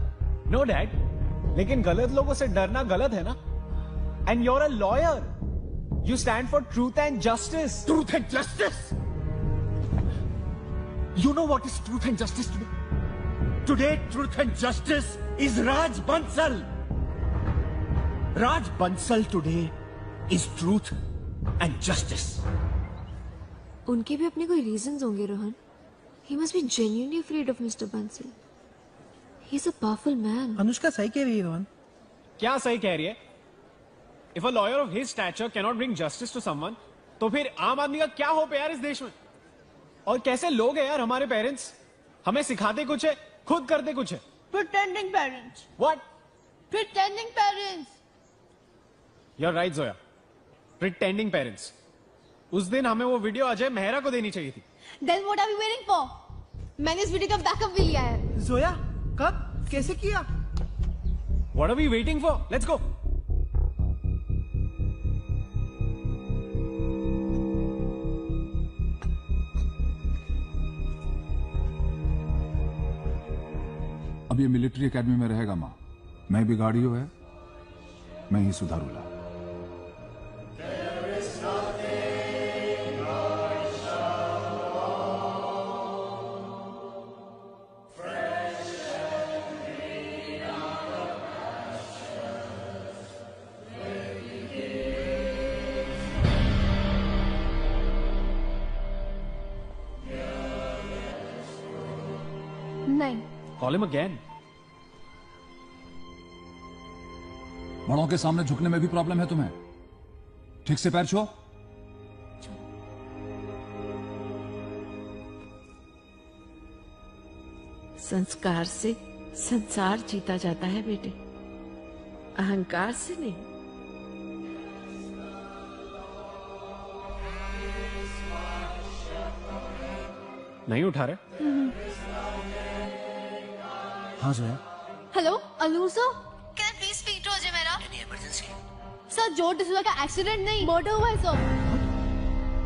नो डैड, लेकिन गलत लोगों से डरना गलत है ना। And you are a lawyer, you stand for truth and justice. Truth and justice? You know what is truth and justice today? Today, truth and justice is Raj Bansal. Raj Bansal today is truth and justice. उनके भी अपने कोई reasons होंगे Rohan. He must be genuinely afraid of Mr. Bansal. He's a powerful man. Anushka सही कह रही है रोहन। क्या सही कह रही है? If a lawyer of his stature cannot bring justice to someone, तो फिर आम आदमी का क्या होप है यार इस देश में? और कैसे लोग हैं यार हमारे पेरेंट्स? हमें सिखाते कुछ है, खुद करते कुछ है। Pretending parents. What? Pretending parents. You're right, Zoya. Pretending parents. उस दिन हमें वो वीडियो अजय मेहरा को देनी चाहिए थी। Then what are we waiting for? मैंने इस वीडियो का बैकअप भी लिया है। जोया, कब, कैसे किया? What are we waiting for? Let's go. अब ये मिलिट्री एकेडमी में रहेगा माँ। मैं भी गाड़ियों है, मैं ही सुधारूंगा। नहीं। Call him again. बड़ों के सामने झुकने में भी प्रॉब्लम है तुम्हें? ठीक से पैर छुओ। संस्कार से संसार जीता जाता है बेटे, अहंकार से नहीं। नहीं उठा रहे? हाँ sir. Hello Anoor sir, can I please speak to Ajay Mehra? Any emergency? Sir जो डिसूजा का एक्सीडेंट नहीं, मर्डर हुआ है sir.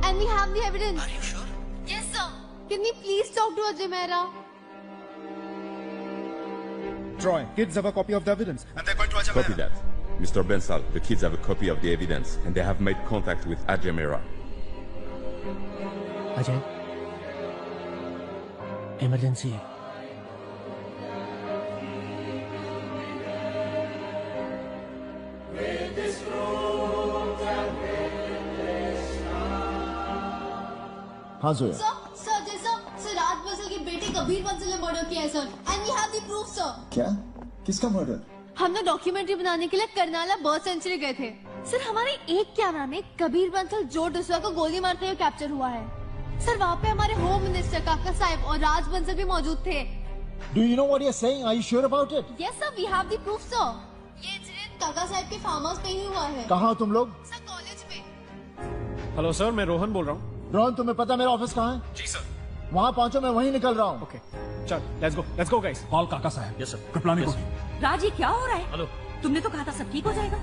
And we have the evidence. Are you sure? Yes sir. Can you please talk to Ajay Mehra? Troy, kids have a copy of the evidence and they're going to Ajay Copy that. Mr. Bensal, the kids have a copy of the evidence and they have made contact with Ajay Mehra. Ajay, emergency है। हाँ Zoya. Sir sir Raj Bansal की बेटी कबीर बंसल ने murder किया है sir, and we have the proof sir. क्या? किसका murder? हम लोग डॉक्यूमेंट्री बनाने के लिए करनाला बर्ड सेंचुरी गए थे सर। हमारे एक कैमरा में कबीर बंसल जो डिसूजा को गोली मारते हुए कैप्चर हुआ है सर। वहाँ पे हमारे होम मिनिस्टर काका साहब और राज बंसल भी मौजूद थे। Do you know what you're saying? Are you sure about it? Yes sir, we have the proof sir। ये इंसिडेंट काका साहब के फार्म हाउस पे ही हुआ है। कहाँ हो तुम लोग? सर कॉलेज में। हेलो सर, मैं रोहन बोल रहा हूँ। रोहन, तुम्हें पता मेरा ऑफिस कहाँ है? जी सर। वहाँ पहुँचो, मैं वहीं निकल रहा हूँ। ओके, चल लेट्स गो गाइस। कॉल काका साहब। Yes sir. कृपलानी को। राज, ये क्या हो रहा है? हेलो। तुमने तो कहा था सब ठीक हो जाएगा।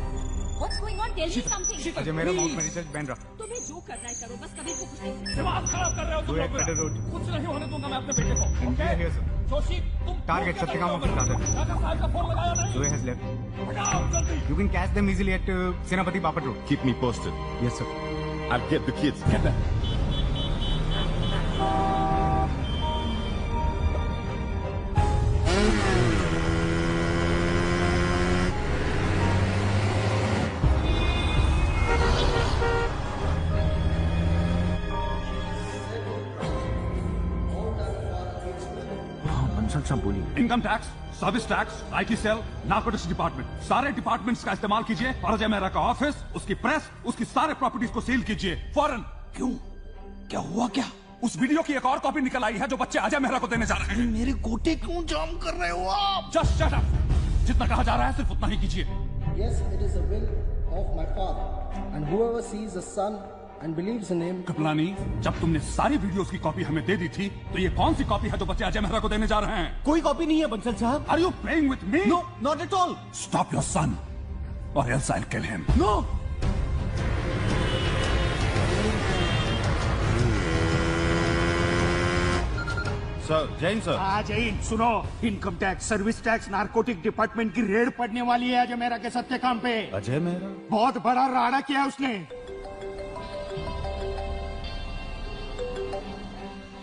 What's going on? Tell me something. Ajay मेरा माउंट मैरिज बैन रहा। तुम्हें जो करना है करो, बस कभी को कुछ नहीं। दिमाग खराब कर रहे हो तुम लोग मेरा। कुछ नहीं होने दूंगा मैं अपने बेटे को। Okay? जोशी, तुम Target Satyakam office आता है। काका साहब का फोन लगाया नहीं? Zoe has left. हटाओ जल्दी। You can catch them easily at Senapati Bapat Road. Keep me posted. Yes sir. I'll get the kids. Get them. सब बोली। Income tax, service tax, IT cell, narcotics department, सारे departments का इस्तेमाल कीजिए और अजय मेहरा का ऑफिस, उसकी प्रेस, उसकी सारे प्रॉपर्टीज को सील कीजिए फौरन। क्यों? क्या हुआ क्या? उस वीडियो की एक और कॉपी निकल आई है जो बच्चे अजय मेहरा को देने जा रहे हैं। मेरे गोटे क्यों जाम कर रहे हो आप? Just shut up. जितना कहा जा रहा है सिर्फ उतना ही कीजिए। Yes, it is the will of my father, and whoever sees the son and believes in him. Kripalani, जब तुमने सारी वीडियोस की कॉपी हमें दे दी थी, तो ये कौन सी कॉपी है जो बच्चे अजय मेहरा को देने जा रहे हैं? कोई कॉपी नहीं है बंसल साहब। Are you playing with me? No, not at all. Stop your son, or else I'll kill him. No. Sir, Jain sir. हाँ जैन, सुनो, income tax, service tax, narcotic department की रेड पड़ने वाली है अजय मेहरा के सत्यकाम पे। अजय मेहरा? बहुत बड़ा राड़ा किया उसने।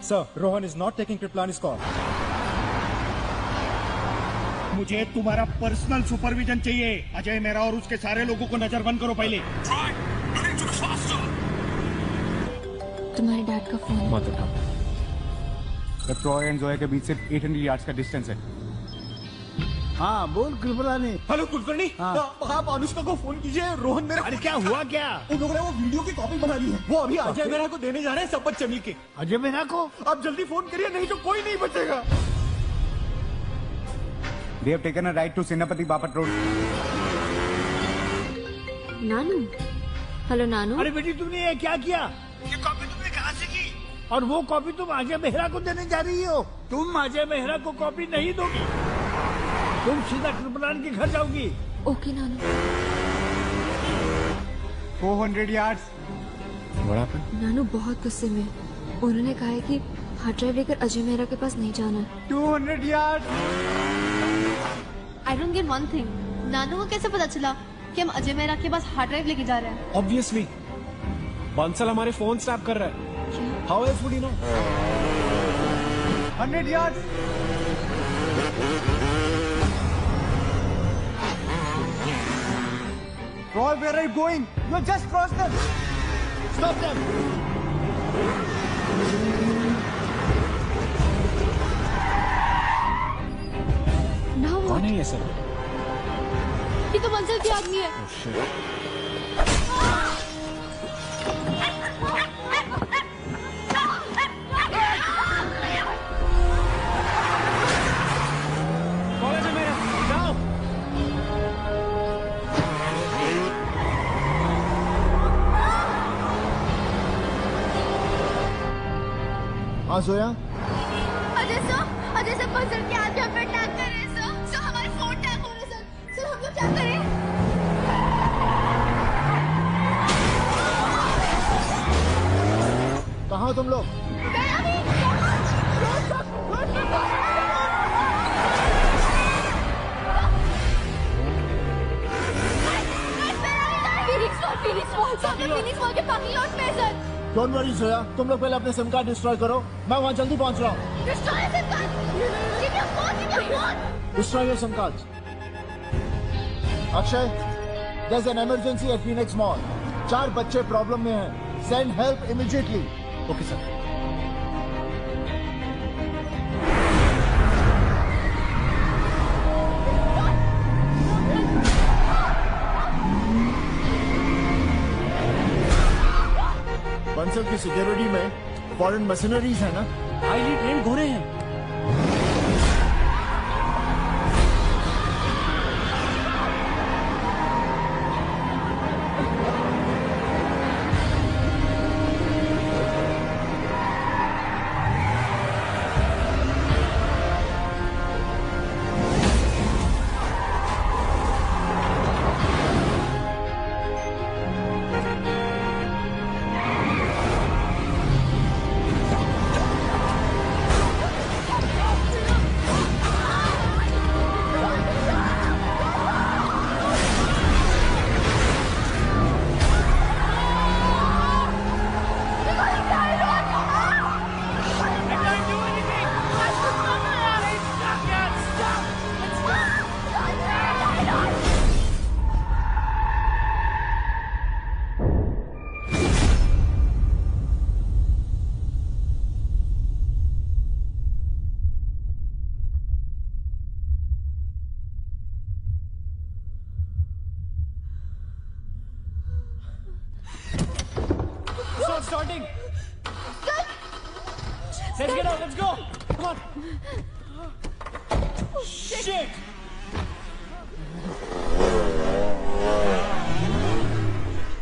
Sir, Rohan is not taking Kriplani's call. मुझे तुम्हारा पर्सनल सुपरविजन चाहिए। अजय मेहरा और उसके सारे लोगों को नजरबंद करो पहले। तुम्हारे डैड का फोन। मत उठाओ। ट्रॉय एंड जोया के बीच सिर्फ 800 यार्ड्स का डिस्टेंस है। हाँ बोल कृपलानी। हेलो कुलकर्णी, आप अनुष्का को फोन कीजिए। रोहन मेरा। अरे क्या हुआ क्या? उन लोगों ने वो वीडियो की कॉपी बना ली है। वो अभी अजय मेहरा को देने जा रहे हैं सब बच्चे मिलके। अजय मेहरा को? आप जल्दी फोन करिए, नहीं तो कोई नहीं बचेगा। They have taken a ride to Senapati Bapat Road. नानू, हेलो नानू। अरे बेटी, तुमने ये क्या किया? ये कॉपी तुमने कहाँ से की? और वो कॉपी तुम अजय मेहरा को देने जा रही हो? तुम अजय मेहरा को कॉपी नहीं दोगी, तुम सीधा कृपलानी के घर जाओगी। ओके नानू। 400 यार्ड्स। नानू बहुत गुस्से में, उन्होंने कहा है कि हार्ड ड्राइव लेकर अजय मेहरा के पास नहीं जाना है। 200 yards. I don't get one thing, नानू को कैसे पता चला कि हम अजय मेहरा के पास हार्ड ड्राइव लेके जा रहे हैं। ऑब्वियसली बंसल हमारे फोन स्टैप कर रहा है। How else would you know? 100 yards. Roy, where are you going? You just crossed them. Stop them. कौन है ये सर? ये तो बंसल की आदमी है। हाँ जोया, अजय सर बंसल के आदमी हम पे अटैक कर रहे हैं सर। सर हमारे फोन टैप हो रहे हैं सर। सर हम लोग क्या करें? कहाँ हो तुम लोग? फीनिक्स मॉल के पार्किंग लॉट में सर। डोंट वरी जोया, तुम लोग पहले अपने सिम कार्ड डिस्ट्रॉय करो, मैं वहाँ जल्दी पहुँच रहा हूँ। Destroy your SIM card. Akshay, there is an emergency at Phoenix mall. 4 बच्चे प्रॉब्लम में हैं। Send help immediately. Okay sir. Bansal की सिक्योरिटी में फॉरेन मशीनरीज है ना? हाईली ट्रेंड घोड़े हैं। Starting. Let's get out. Let's go. Come on. Shit.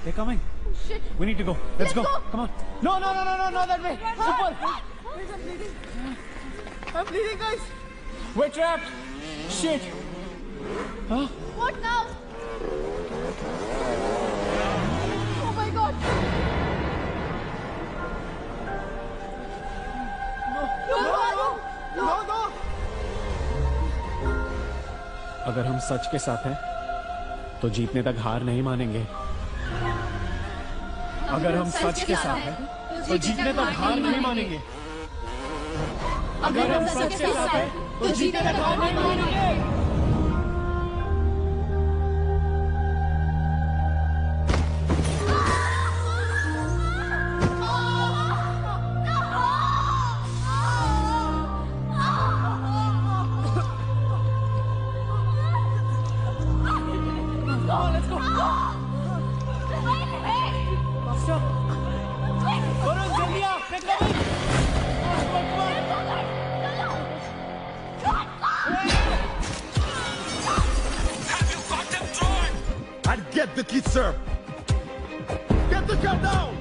They're coming. Shit. We need to go. Let's go. go. Come on. No, not that way. Super. I'm bleeding, guys. We're trapped. Shit. Huh? What now? Oh my God. No. अगर हम सच के साथ हैं तो जीतने तक हार नहीं मानेंगे। अगर हम सच के साथ हैं तो जीतने तक हार नहीं मानेंगे। अगर हम सच के साथ हैं तो जीतने तक हार नहीं मानेंगे। Get the kid, sir! Get the car down!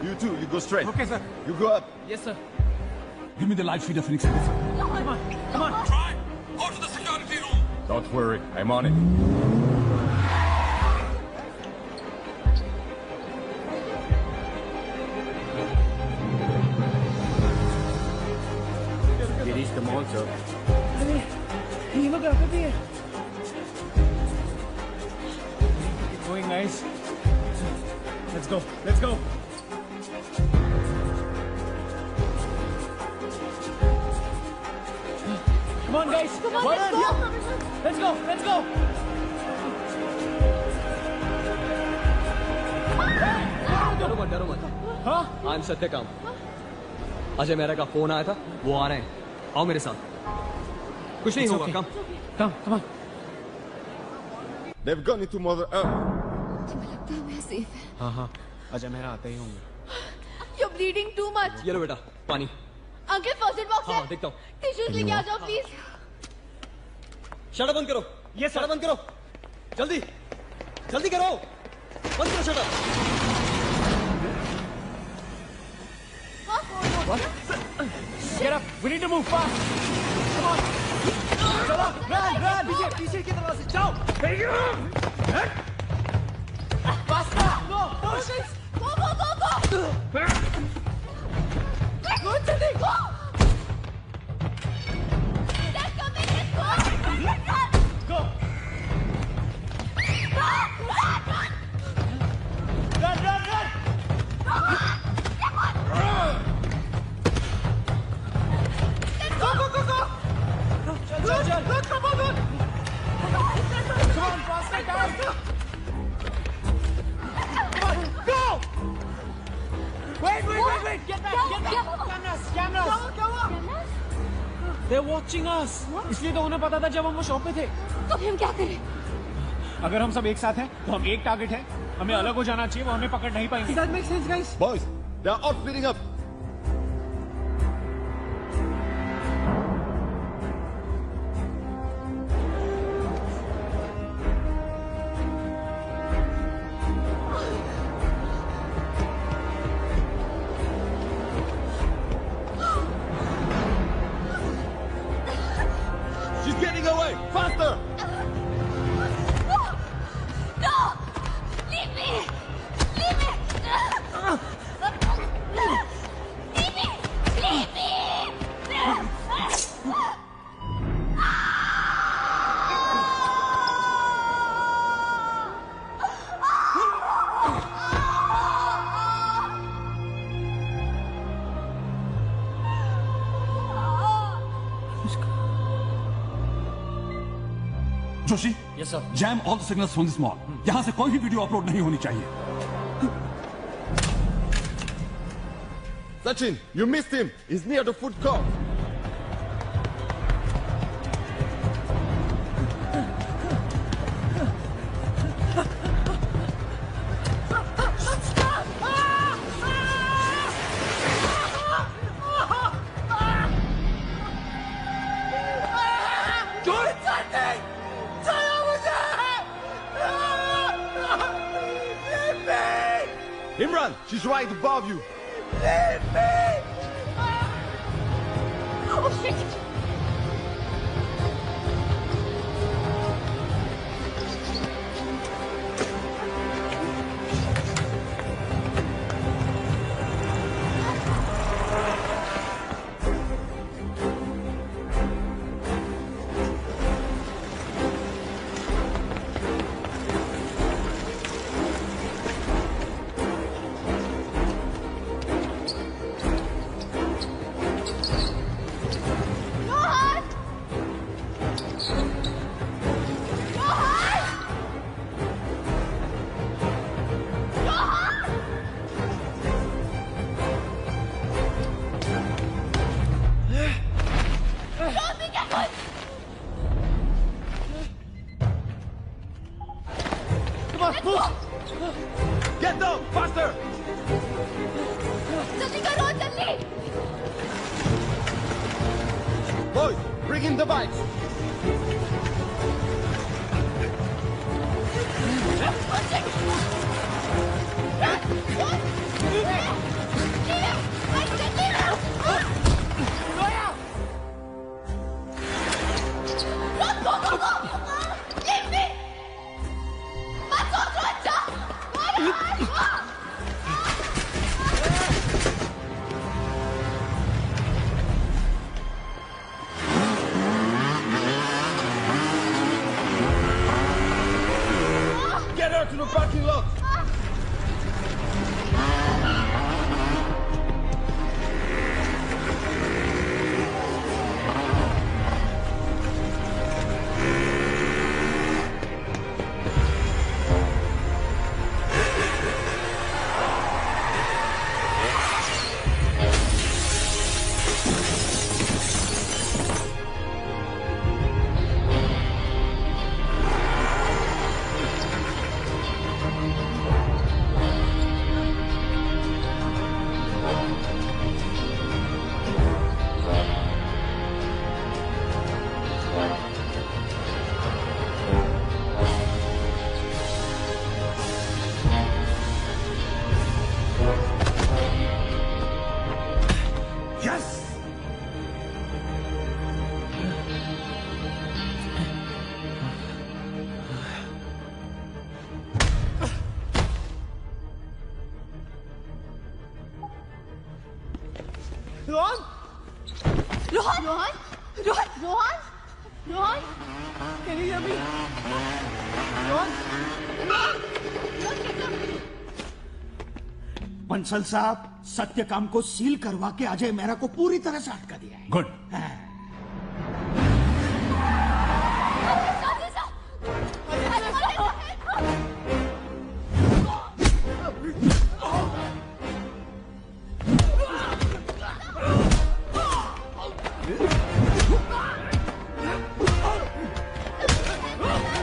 You two, you go straight. Okay, sir. You go up. Yes, sir. Give me the live feed of Phoenix. Come on. Try. Go to the security room. Don't worry, I'm on it. Going, guys. Let's go. Let's go. Come on, guys. Come on, let's go. Let's go. Let's go. डरो मत, डरो मत। हाँ? I am Satyakam. Ajay Mehra का phone आया था, वो आ रहे हैं। आओ मेरे साथ। कुछ नहीं होगा, कम। Come on. They've gone into Mother Earth. तुम्हें लगता है मैं सेफ है? हाँ, अजय मेहरा आते ही होंगे। You're bleeding too much. ये लो बेटा, पानी। अंकल फर्स्ट एड बॉक्स है। हाँ, देखता हूँ। टिश्यूज लेके आ जाओ प्लीज। शटर बंद करो। ये शटर बंद करो। जल्दी, जल्दी करो। बंद करो shutter. Get up. We need to move fast. Come on. चलो, रन, पीछे की तरफ से जाओ। Faster, go, push. Go. Go, जल्दी, go. Let's go, let's go. Go. Run. Go. Chal. Come on. Come on, faster, guys. Come on, go. Wait. Get back. Cameras. They're watching us. इसलिए तो उन्हें पता था जब हम वो शॉप पे थे। तो हम क्या करें? अगर हम सब एक साथ हैं, तो हम एक टारगेट है। हमें अलग हो जाना चाहिए, वो हमें पकड़ नहीं पाएंगे। That makes sense, guys. Boys, they are all splitting up. She's getting away! Faster! No! Leave me! Leave me! Joshi, yes sir. Jam all the signals from this mall. यहां से कोई भी वीडियो अपलोड नहीं होनी चाहिए। Sachin, you missed him. He's near the food court. Imran, she's right above you. Leave me! Oh shit! Get down, faster! जल्दी करो जल्दी! Boys, bring in the bikes. to the parking lot. Rohan Rohan Rohan Rohan Rohan Rohan Can you hear me? Bansal साहब, सत्यकाम को seal करवा के अजय मेहरा को पूरी तरह से अटका दिया है। Good.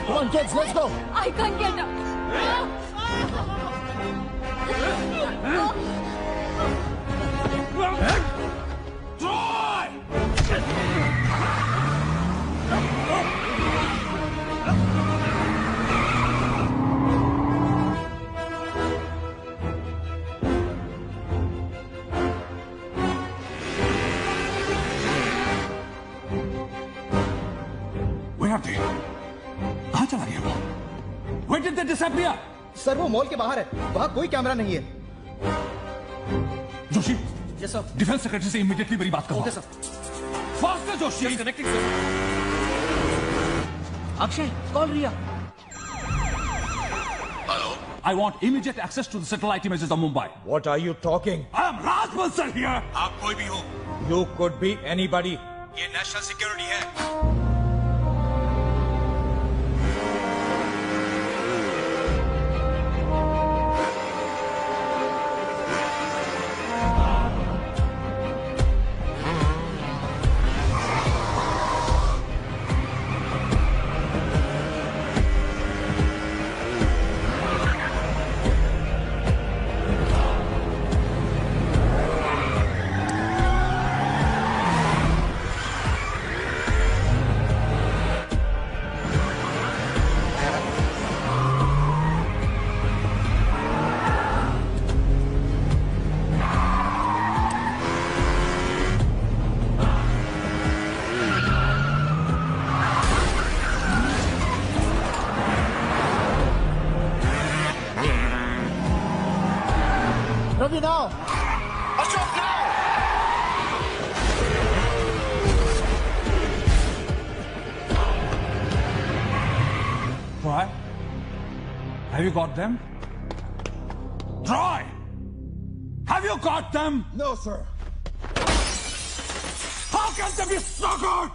Come on, kids, let's go. I can't get up. Where are they? कहाँ चला गया वो? Where did they disappear? Sir वो मॉल के बाहर है, वहाँ कोई कैमरा नहीं है। Joshi, yes sir. Defence secretary से इमीडिएटली मेरी बात करो। Okay sir. Faster Joshi. Connecting sir. Akshay, call Riya. I want immediate access to the satellite images of Mumbai. What are you talking? I am Raj Bansal here. आप कोई भी हो? You could be anybody. ये national security है। Ravi now. Ashok now. Troy? Have you got them? Troy! Have you got them? No, sir. How can they be so good?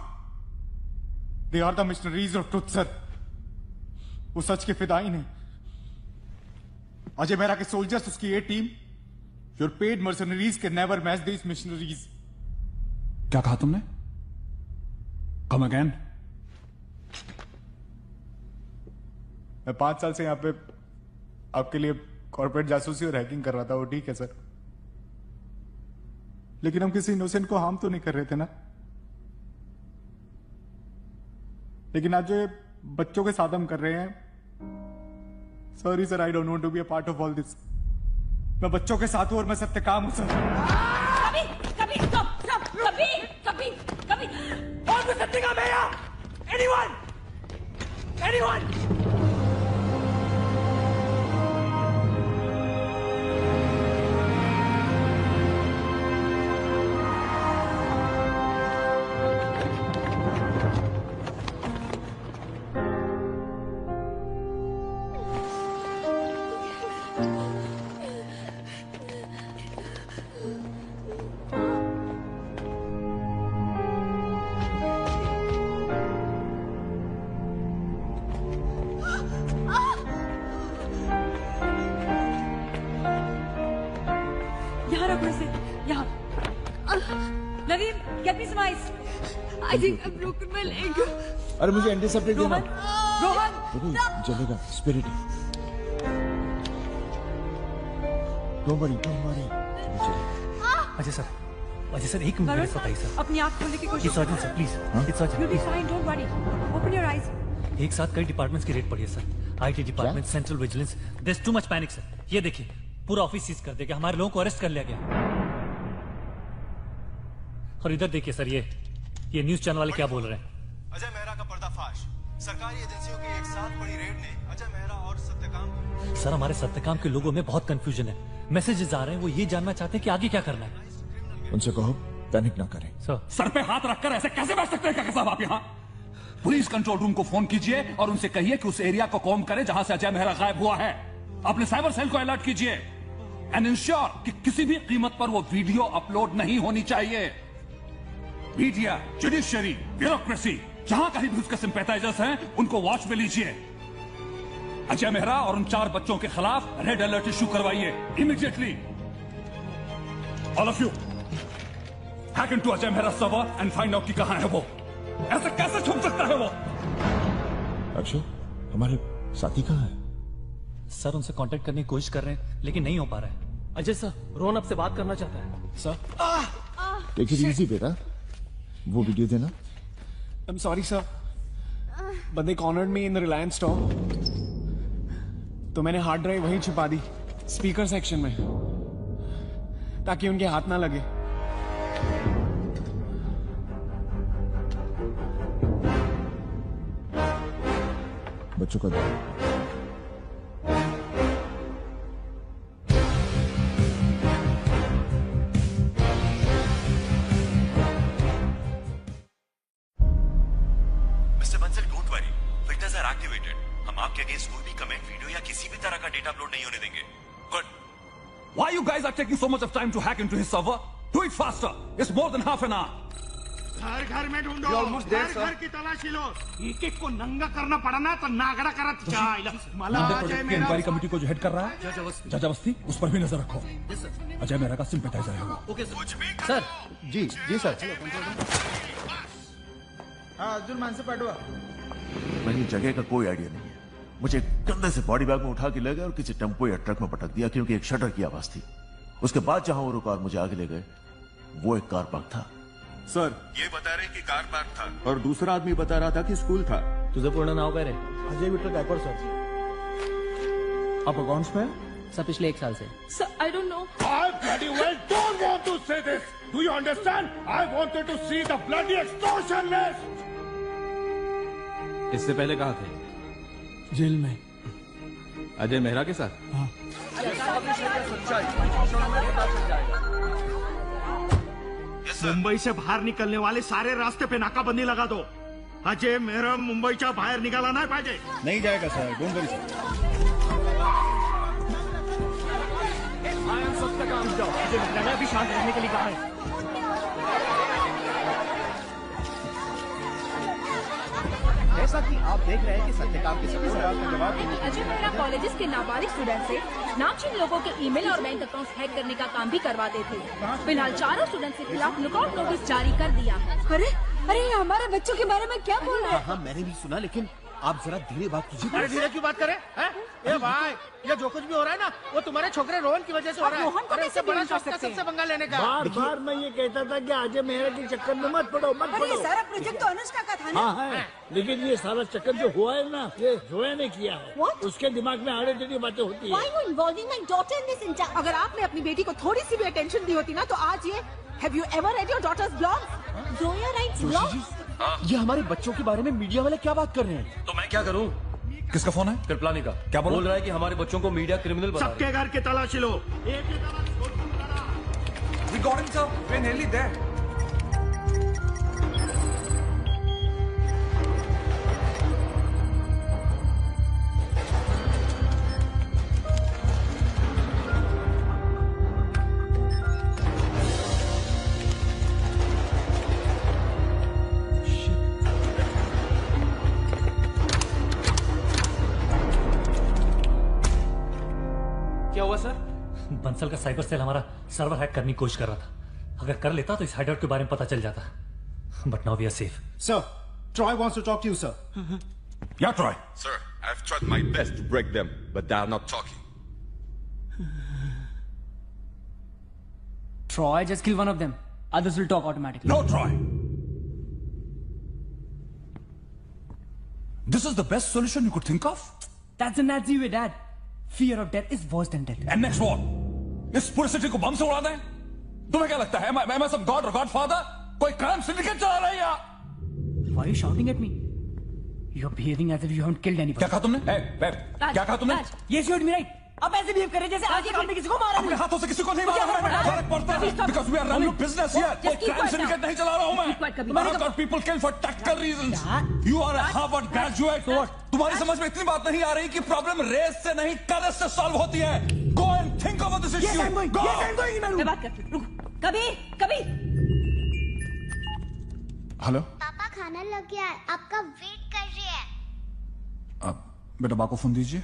They are the missionaries of truth, sir. वो सच के फिदाइन हैं। अजय मेहरा के soldiers, उसकी ये team, your paid mercenaries can never match these missionaries. क्या कहा तुमने? Come again? मैं 5 साल से यहाँ पे आपके लिए कॉर्पोरेट जासूसी और हैकिंग कर रहा था, वो ठीक है सर, लेकिन हम किसी इनोसेंट को हार्म तो नहीं कर रहे थे ना। लेकिन आज जो बच्चों के साथ हम कर रहे हैं, sorry sir, I don't want to be a part of all this. मैं बच्चों के साथ हूं और मैं सत्यकाम हूं सर। कभी और भी सत्यकाम है यहाँ? Anyone? फिर से यहाँ। नवीन, get me some ice. I think I've broken my leg. अरे मुझे एंटीसेप्टिक देना। रोहन, जलेगा, spirit. Don't worry. Ajay sir एक मिनट मेरे साथ आइए सर। अपनी आँख खोलने की कोशिश। It's urgent sir, please. It's urgent. You'll be fine, don't worry. Open your eyes. एक साथ कई डिपार्टमेंट्स की रेड पड़ी है sir. IT department, central vigilance. There's too much panic sir. ये देखिए, पूरा ऑफिस सीज कर दिया, हमारे लोगों को अरेस्ट कर लिया गया। और इधर देखिए सर, ये न्यूज चैनल वाले क्या बोल रहे हैं। अजय मेहरा का पर्दाफाश। सरकारी एजेंसियों की एक साथ बड़ी रेड ने अजय मेहरा और सत्यकाम। सर हमारे सत्यकाम के लोगों में बहुत कंफ्यूजन है। मैसेजेस आ रहे हैं, वो ये जानना चाहते हैं कि आगे क्या करना है। उनसे कहो पैनिक ना करें। सर पे हाथ रखकर ऐसे कैसे बैठ सकते हैं काका साहब आप यहाँ? पुलिस कंट्रोल रूम को फोन कीजिए और उनसे कहिए कि उस एरिया को कॉम्ब करे जहां से अजय मेहरा गायब हुआ है। अपने साइबर सेल को अलर्ट कीजिए एंड इंश्योर कि किसी भी कीमत पर वो वीडियो अपलोड नहीं होनी चाहिए। मीडिया, जुडिशियरी, ब्यूरोक्रेसी, जहां कहीं भी उसके सिंपैथाइजर्स हैं, उनको वॉच में लीजिए। अजय मेहरा और उन 4 बच्चों के खिलाफ रेड अलर्ट इशू करवाइए immediately. All of you hack into Ajay Mehra server and find out कि कहां है वो। ऐसे कैसे छुप सकता है वो? अक्षय, हमारे साथी कहाँ है? सर उनसे कांटेक्ट करने की कोशिश कर रहे हैं, लेकिन नहीं हो पा रहा है। अजय सर, रोहन आपसे बात करना चाहता है। सर, टेक इट इजी बेटा, वो वीडियो देना। I'm sorry sir, but they cornered me in the Reliance store. तो मैंने हार्ड ड्राइव वहीं छिपा दी, स्पीकर सेक्शन में, ताकि उनके हाथ ना लगे। बच्चों का दो। Mister Bansal, don't worry, filters are activated. हम आपके अगेंस्ट कोई भी कमेंट, वीडियो या किसी भी तरह का डेटा अपलोड नहीं होने देंगे। Good. Why you guys are taking so much of time to hack into his server? Do it faster. It's more than half an hour. घर में ढूंढो, घर की तलाशी लो। एक को नंगा करना पड़ा ना तो नागड़ा करत जाए। इंक्वायरी कमेटी को जो हेड कर रहा है जज अवस्थी, उस पर भी नजर रखो। अजय मेहरा का सिंपैथाइजर है वो। Okay sir. जी सर। हाँ अर्जुन, मानसे पाठवा। मुझे जगह का कोई आइडिया नहीं है। मुझे कंधे से बॉडी बैग में उठा के ले गए और किसी टेम्पो या ट्रक में पटक दिया, क्योंकि एक शटर की आवाज थी। उसके बाद जहां वो रुका और मुझे आगे ले गए, वो एक कार पार्क था। सर, ये बता रहे कि कार पार्क था और दूसरा आदमी बता रहा था कि स्कूल था। तुझे पूर्ण नाव काय रे? अजय विठ्ठल गायकवाड सर। आप अकाउंट्स में? सर पिछले 1 साल से। Sir, I don't know. I bloody well don't want to say this. Do you understand? I wanted to see the bloody extortion list. इससे पहले कहाँ थे? जेल में। अजय मेहरा के साथ? हाँ। मुंबई से बाहर निकलने वाले सारे रास्ते पे नाकाबंदी लगा दो। अजय मेहरा मुंबईच्या बाहेर निघाला नाही पाहिजे। नहीं जाएगा सर, डोंट वरी सर। मैंने अभी शांत रहने के लिए कहा है। जैसा कि आप देख रहे हैं कि सत्यकाम के सभी सवाल का जवाब अजय मेहरा कॉलेजेस के नाबालिग स्टूडेंट से नामचीन लोगों के ईमेल और बैंक अकाउंट्स हैक करने का काम भी करवाते थे। फिलहाल 4 स्टूडेंट्स के खिलाफ लुकआउट नोटिस जारी कर दिया है। अरे ये हमारे बच्चों के बारे में क्या बोल रहे हैं? हाँ मैंने भी सुना, लेकिन आप जरा धीरे बात कीजिए। अरे धीरे क्यों बात करें? ए भाई, ये जो कुछ भी हो रहा है ना, वो तुम्हारे छोकरे रोहन की वजह से हो रहा है। रोहन को अरे इससे कैसे बड़ा blame कर शौक था सकते हैं? सबसे पंगा लेने का। बार मैं ये कहता था कि अजय मेहरा के चक्कर में मत पड़ो, मत अरे ये पड़ो। सारा प्रोजेक्ट तो अनुष्का का था ना? हाँ है, लेकिन ये सारा चक्कर जो हुआ है ना, ये जोया ने किया है। उसके दिमाग में आड़े टेढ़ी बातें होती Why है। you involving my daughter in this entire? अगर आपने अपनी बेटी को थोड़ी सी भी अटेंशन दी होती ना, तो आज ये Have you ever read your daughter's blog? Zoya writes blogs? ये हमारे बच्चों के बारे में मीडिया वाले क्या बात कर रहे हैं? तो मैं क्या करूं? किसका फोन है? कृपलानी का। क्या बोल रहा है कि हमारे बच्चों को मीडिया क्रिमिनल बना सबके घर की तलाशी लो। We got him, sir. We're nearly there. क्या हुआ सर? बंसल का साइबर सेल हमारा सर्वर हैक करने की कोशिश कर रहा था। अगर कर लेता तो इस हाइडआउट के बारे में पता चल जाता। But now we are safe. Sir, Troy wants to talk to you, sir. Yeah, Troy. Sir, I've tried my best to break them, but they are not talking. Troy, just kill one of them. Others will talk automatically. No, Troy. This is the best solution you could think of? That's a Nazi way, Dad. Fear of death is worse than death. And next what? इस पूरे city को बम से उड़ा दें? तुम्हें क्या लगता है? Am I some god or godfather? कोई क्राइम सिंडिकेट चला रहा है या? Why are you shouting at me? You're behaving as if you haven't killed anybody. क्या कहा तुमने? क्या कहा तुमने? Yes, you heard me right. अब ऐसे बिहेव कर रहे जैसे आज के किसी को मारा नहीं। अपने हाथों से किसी को नहीं मारा। फर्क पड़ता है because we are running business here. कोई crime syndicate नहीं चला रहा हूँ मैं। I have got people killed for tactical reasons. You are a Harvard graduate. तुम्हारी समझ में इतनी बात नहीं आ रही कि प्रॉब्लम रेस से नहीं करेज से सॉल्व होती है। Go and think over this issue. Yes, I'm going. Go. Yes, I'm going. मैं बात करती हूँ। रुको। कभी। हेलो। पापा खाना लग गया है, आपका वेट कर रही है। अब बेटा बा को फोन दीजिए।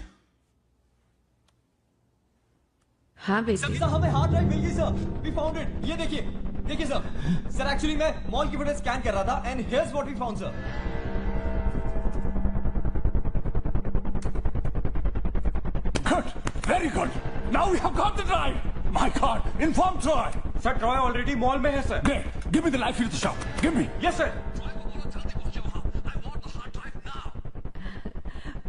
हाँ बेटी। सर हमें हार्ड ड्राइव मिल गई सर। We found it. ये देखिए सर एक्चुअली मैं मॉल की फुटेज स्कैन कर रहा था and here's what we found sir. Good, very good. Now we have got the drive. My God, inform Troy. Sir Troy already mall में है sir. Great. Give me the live feed of the shop. Give me. Yes sir.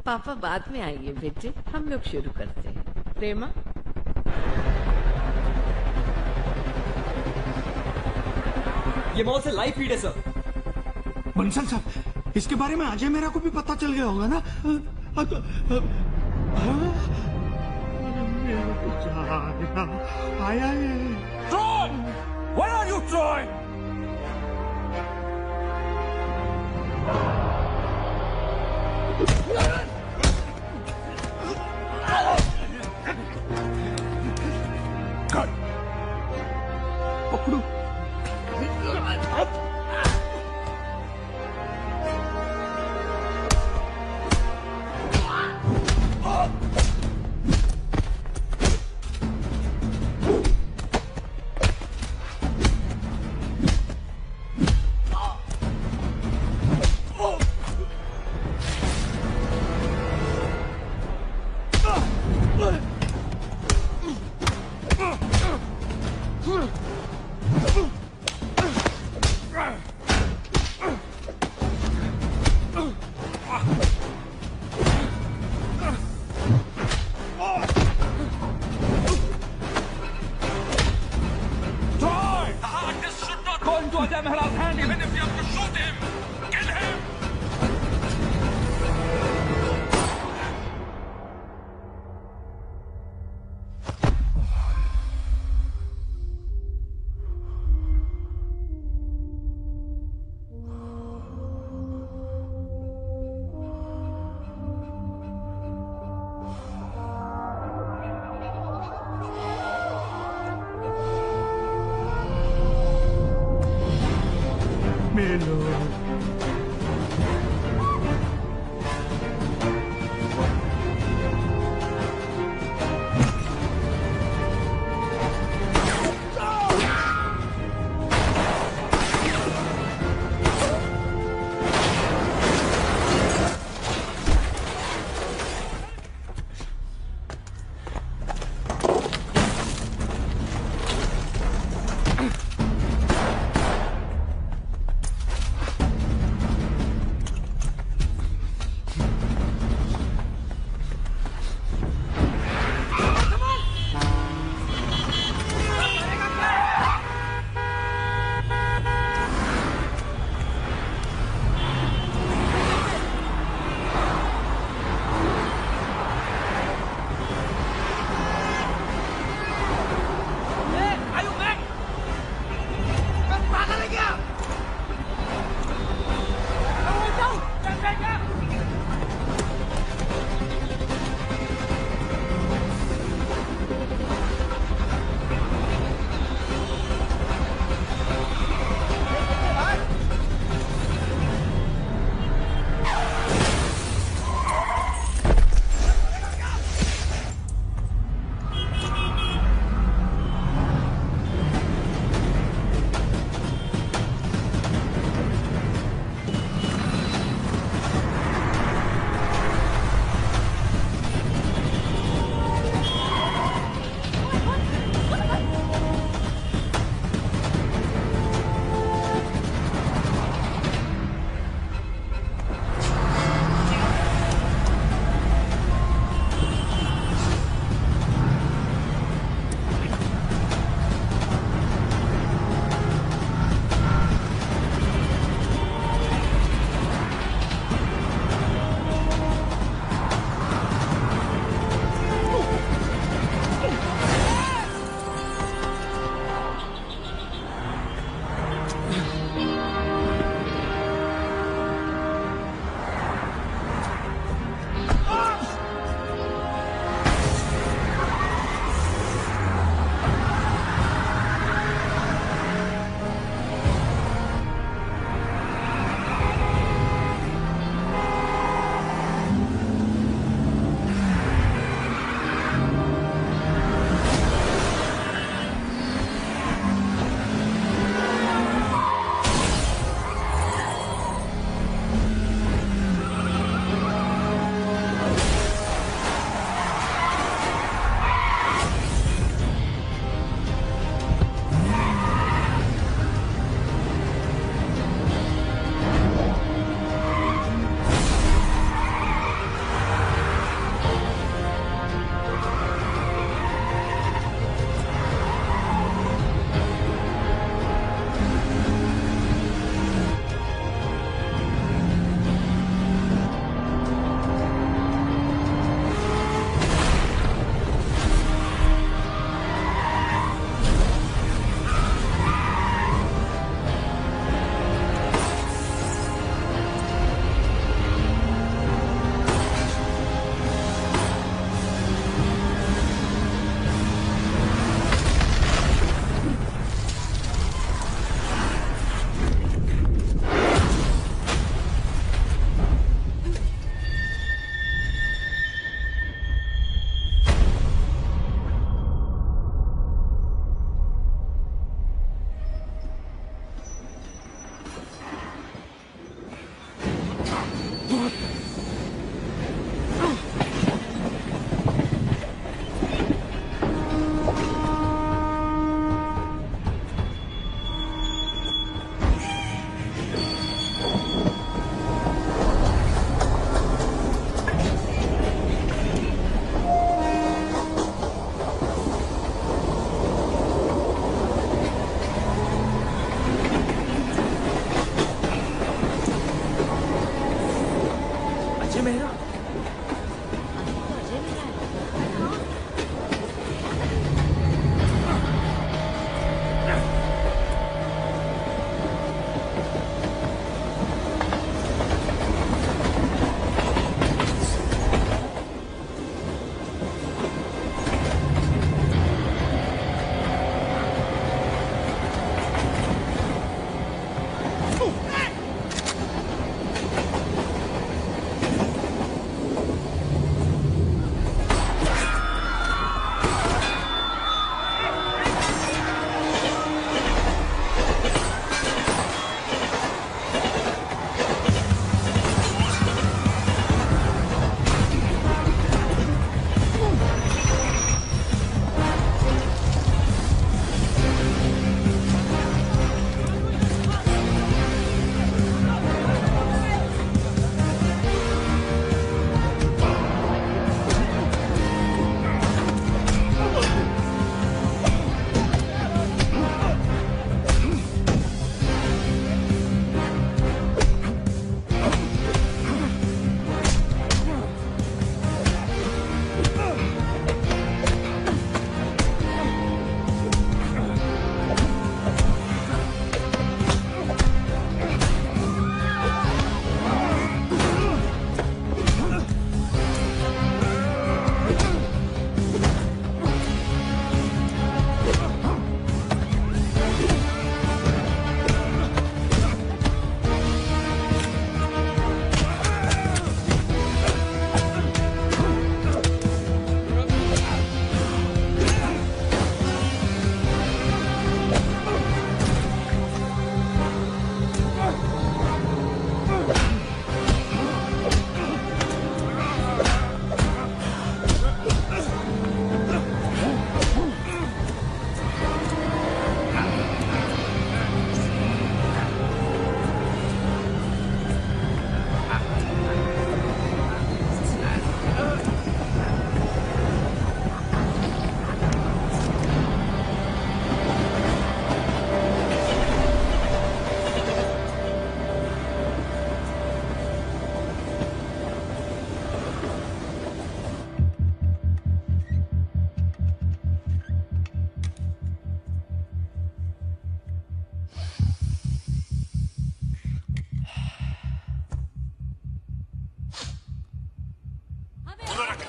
पापा बाद में आएंगे बेटे, हम लोग शुरू करते हैं। प्रेमा ये मॉल से लाइव फीड है सर। बंसल साहब, इसके बारे में अजय मेरा को भी पता चल गया होगा ना? आया है। Troy! Where are you, Troy? Good. पकड़ो।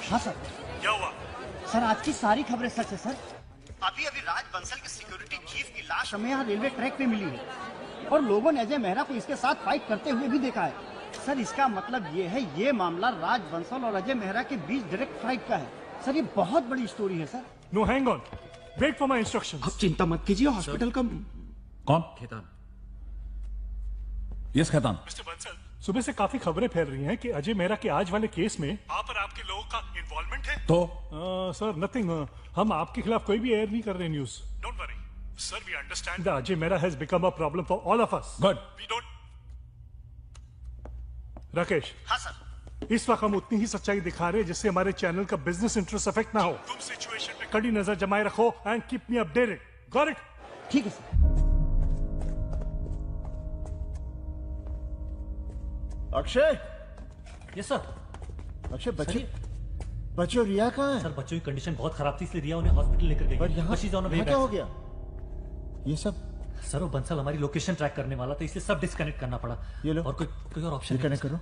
हाँ सर। क्या हुआ? सर आज की सारी खबरें सच है सर। अभी राज बंसल के सिक्योरिटी चीफ की लाश हमें यहाँ रेलवे ट्रैक पे मिली है और लोगों ने अजय मेहरा को इसके साथ फाइट करते हुए भी देखा है। सर इसका मतलब ये है ये मामला राज बंसल और अजय मेहरा के बीच डायरेक्ट फाइट का है। सर ये बहुत बड़ी स्टोरी है sir. No hang on, wait for my instructions. आप चिंता मत कीजिए, हॉस्पिटल का कौन? खेतान। यस खेतान। मिस्टर बंसल, सुबह से काफी खबरें फैल रही हैं कि अजय मेहरा के आज वाले केस में आप और आपके लोगों का इन्वॉल्वमेंट है। तो सर नथिंग, हम आपके खिलाफ कोई भी एयर नहीं कर रहे news. Don't worry sir, we understand that Ajay Mehra has become a problem for all of us. Good. We don't. Rakesh. हाँ सर। इस वक्त हम उतनी ही सच्चाई दिखा रहे हैं जिससे हमारे चैनल का बिजनेस इंटरेस्ट अफेक्ट ना हो। तुम सिचुएशन पे कड़ी नजर जमाए रखो and keep me updated. Got it? ठीक है sir. Akshay. Yes sir. Akshay बच्चे और रिया कहाँ है? सर बच्चों की कंडीशन बहुत खराब थी इसलिए रिया उन्हें हॉस्पिटल लेकर गई। पर यहाँ क्या हो गया? ये सब सर वो बंसल हमारी लोकेशन ट्रैक करने वाला था इसलिए सब डिस्कनेक्ट करना पड़ा। ये लो। और कोई और ऑप्शन कनेक्ट करो।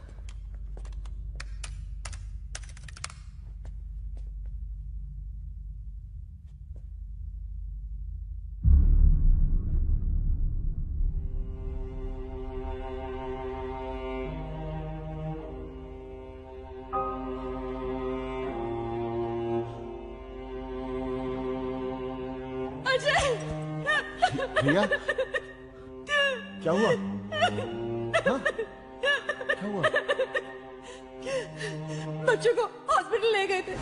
रिया क्या हुआ? हाँ? क्या हुआ? बच्चों को हॉस्पिटल ले गए थे।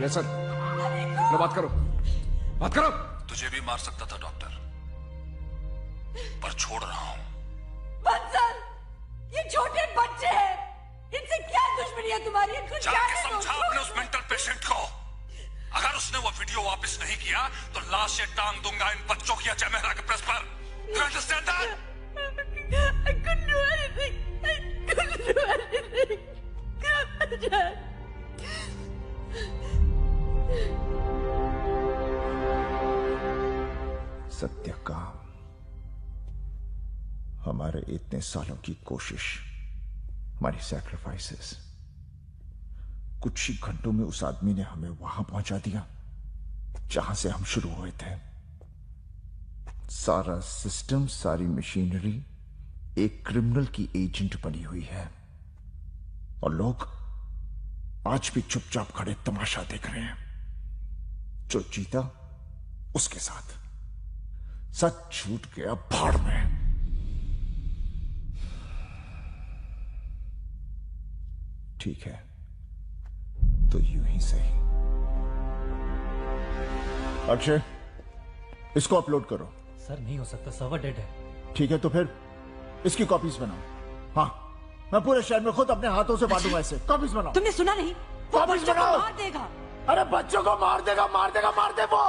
सर लो बात करो, बात करो। तुझे भी मार सकता था डॉक्टर, पर छोड़ रहा हूं। बंसल, ये छोटे बच्चे हैं, इनसे क्या दुश्मनी है तुम्हारी? जाके समझा अपने उस मेंटल पेशेंट को। अगर उसने वो वीडियो वापस नहीं किया तो लाशें टांग दूंगा इन बच्चों की अजय मेहरा के प्रेस पर। You understand that? I couldn't do anything. I couldn't do anything. Satyakam, हमारे इतने सालों की कोशिश, हमारी सैक्रिफाइसेस, कुछ ही घंटों में उस आदमी ने हमें वहां पहुंचा दिया जहां से हम शुरू हुए थे। सारा सिस्टम, सारी मशीनरी एक क्रिमिनल की एजेंट बनी हुई है और लोग आज भी चुपचाप खड़े तमाशा देख रहे हैं। जो जीता उसके साथ, सच छूट गया भाड़ में। ठीक है तो यूं ही सही। अक्षय, इसको अपलोड करो। सर नहीं हो सकता, सर्वर डेड है। ठीक है तो फिर इसकी कॉपीज बनाओ। हाँ, मैं पूरे शहर में खुद अपने हाथों से बांटूंगा इसे। कॉपीज बनाओ। तुमने सुना नहीं? वो बच्चों को मार देगा। अरे बच्चों को मार देगा, मार देगा, मार दे वो।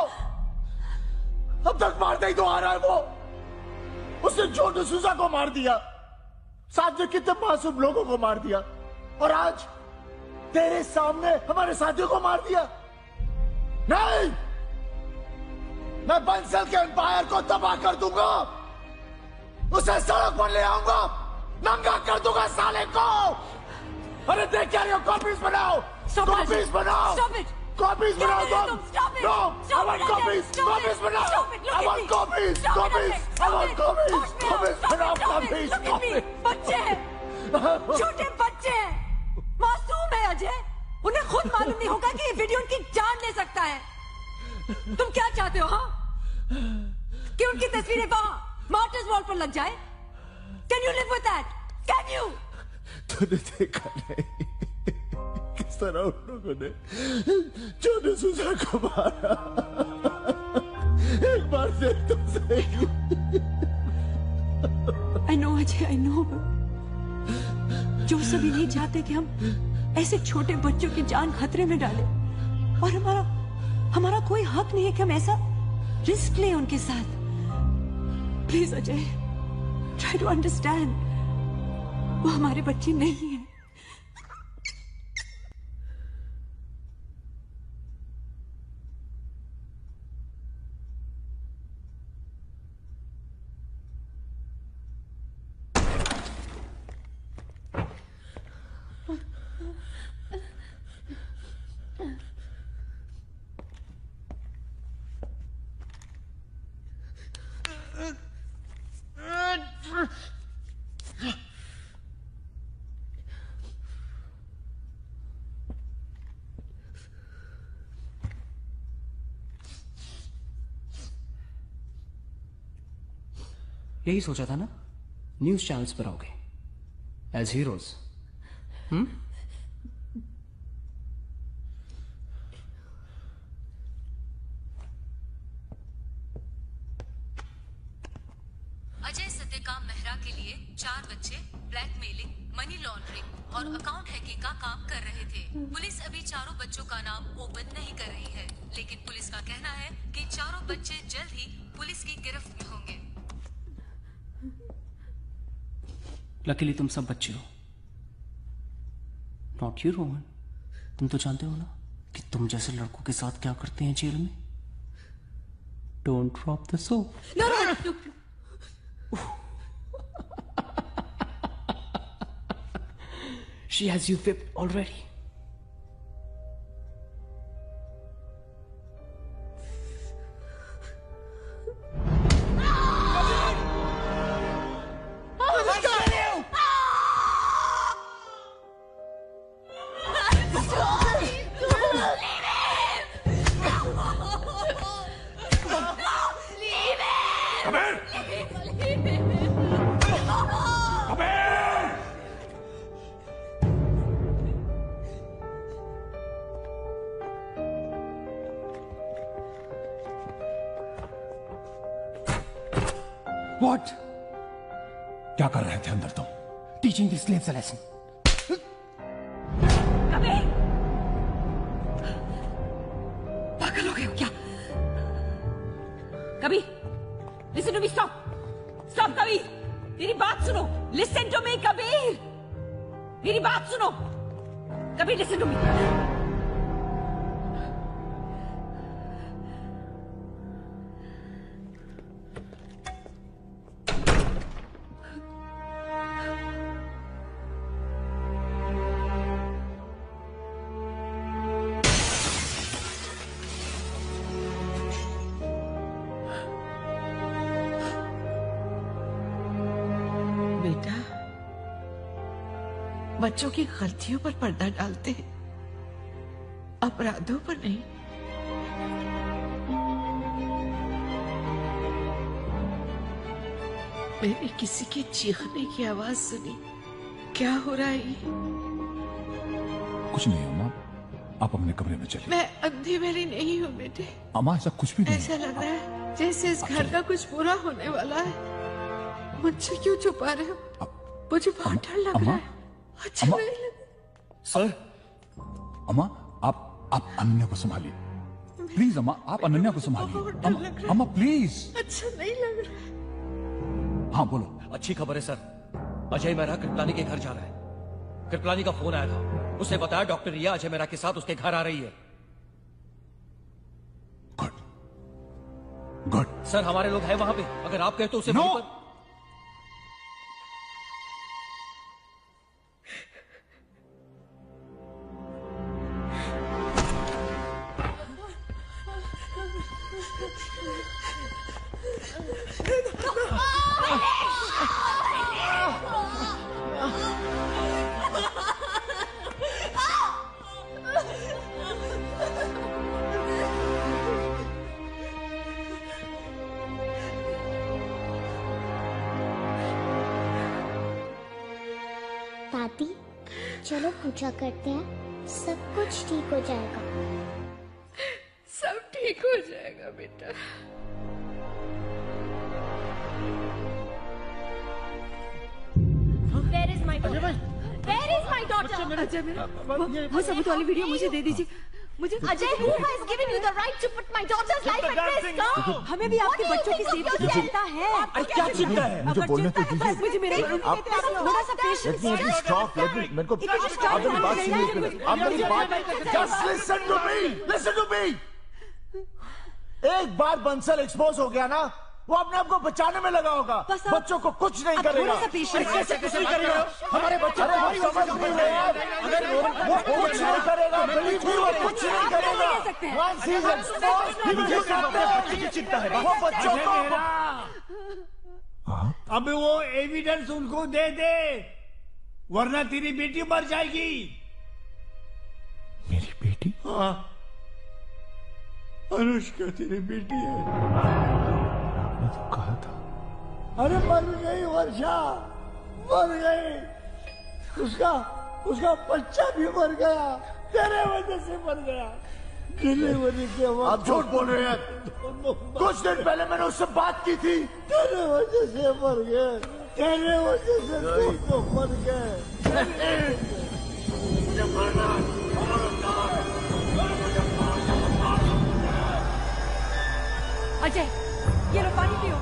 अब तक मारते ही तो आ रहा है वो। उसने जो डिसूजा को मार दिया, साथ में कितने मासूम लोगों को मार दिया, और आज तेरे सामने हमारे साथियों को मार दिया। नहीं, मैं बंसल के एम्पायर को तबाह कर दूंगा, उसे सड़क पर ले आऊंगा, नंगा कर दूंगा साले को। अरे देख क्या रहे हो? कॉपीज बनाओ, कॉपीज बनाओ, कॉपीज बनाओ तुम। No, I want copies, copies बनाओ। I want copies, copies, I want copies, copies बनाओ, copies, copies। बच्चे हैं, छोटे बच्चे हैं, मासूम है अजय। उन्हें खुद मालूम नहीं होगा कि ये वीडियो उनकी जान ले सकता है। तुम क्या चाहते हो? हाँ, कि उनकी तस्वीरें वहां मार्टर्स वॉल पर लग जाए? Can you live with that? Can you? तूने देखा नहीं किस तरह उन लोगों ने जो डिसूजा को मारा? एक बार देख तो सही। I know Ajay, I know। जो सभी नहीं चाहते कि हम ऐसे छोटे बच्चों की जान खतरे में डालें, और हमारा कोई हक नहीं है कि हम ऐसा रिस्क लें उनके साथ। Please Ajay, try to understand. वो हमारे बच्चे नहीं है। यही सोचा था ना, न्यूज चैनल्स पर आओगे एज हीरोज। अजय सत्यकाम मेहरा के लिए 4 बच्चे ब्लैकमेलिंग, मनी लॉन्ड्रिंग और अकाउंट हैकिंग का काम कर रहे थे। पुलिस अभी चारों बच्चों का नाम ओपन नहीं कर रही है, लेकिन पुलिस का कहना है कि चारों बच्चे जल्द ही पुलिस की गिरफ्त में होंगे। लकीली तुम सब बच्चे हो, नॉट यू रोहन। तुम तो जानते हो ना कि तुम जैसे लड़कों के साथ क्या करते हैं जेल में। Don't drop the soap. No. She has you whipped already. What? क्या कर रहे थे अंदर तुम? Teaching the slaves a lesson. Kabir! पागल हो गए हो क्या? Kabir! Listen to me, stop! Stop, Kabir! मेरी बात सुनो! Listen to me, Kabir! मेरी बात सुनो! Kabir, listen to me! बच्चों की गलतियों पर पर्दा डालते हैं, अपराधों पर नहीं। मैंने किसी के चीखने की आवाज सुनी। क्या हो रहा है ये? कुछ नहीं अम्मा, आप अपने कमरे में चलिए। मैं अंधी मेरी नहीं हूँ बेटे। अम्मा ऐसा कुछ भी नहीं। ऐसा लग रहा है जैसे इस घर का कुछ बुरा होने वाला है। मुझसे क्यों छुपा रहे हो? मुझे बहुत डर लग रहा है। अच्छा अम्मा, नहीं लग। सर, अम्मा आप अनन्या को संभालिए प्लीज। अम्मा आप अनन्या को संभालिए। अम्मा प्लीज। अच्छा नहीं लग रहा। हाँ बोलो। अच्छी खबर है सर, अजय मेहरा कृपलानी के घर जा रहा है। कृपलानी का फोन आया था, उसने बताया डॉक्टर रिया अजय मेहरा के साथ उसके घर आ रही है। गुड। सर हमारे लोग हैं वहां पे, अगर आप कहें तो उसे No! दादी, चलो पूजा करते हैं, सब कुछ ठीक हो जाएगा। सब ठीक हो जाएगा बेटा। daughter. अजय मेरा वो सबूत वाली वीडियो मुझे दे दीजिए मुझे। Ajay, who has given you the right to put my daughter's life at risk? हमें भी आपके बच्चों की सेफ्टी की चिंता है। अरे क्या चिंता है? मुझे बोलने तो दीजिए। मुझे मेरे थोड़ा सा पेशेंस। Let me stop. मेरे को आप मेरी बात सुनिए। आप मेरी बात just listen to me. Listen to me. एक बार बंसल एक्सपोज हो गया ना, वो अपने आप को बचाने में लगा होगा, बच्चों को कुछ नहीं करेगा। कैसे करेगा? हमारे बच्चे समझ नहीं रहे हैं। वो कुछ नहीं करेगा, believe me, वो कुछ नहीं करेगा। Once he is exposed, he will do nothing. की चिंता है वो बच्चों को अब वो एविडेंस उनको दे दे, वरना तेरी बेटी मर जाएगी। मेरी बेटी? हाँ, अनुष्का तेरी बेटी है। आपने तो कहा था। अरे मर गई वर्षा, मर गई। उसका बच्चा भी मर गया, तेरे वजह से मर गया। डिलीवरी के वक्त आप झूठ बोल रहे हैं। कुछ दिन पहले मैंने उससे बात की थी। तेरे वजह से मर गए, तेरे वजह से दोनों मर गए। अजय, ये लो पानी पियो।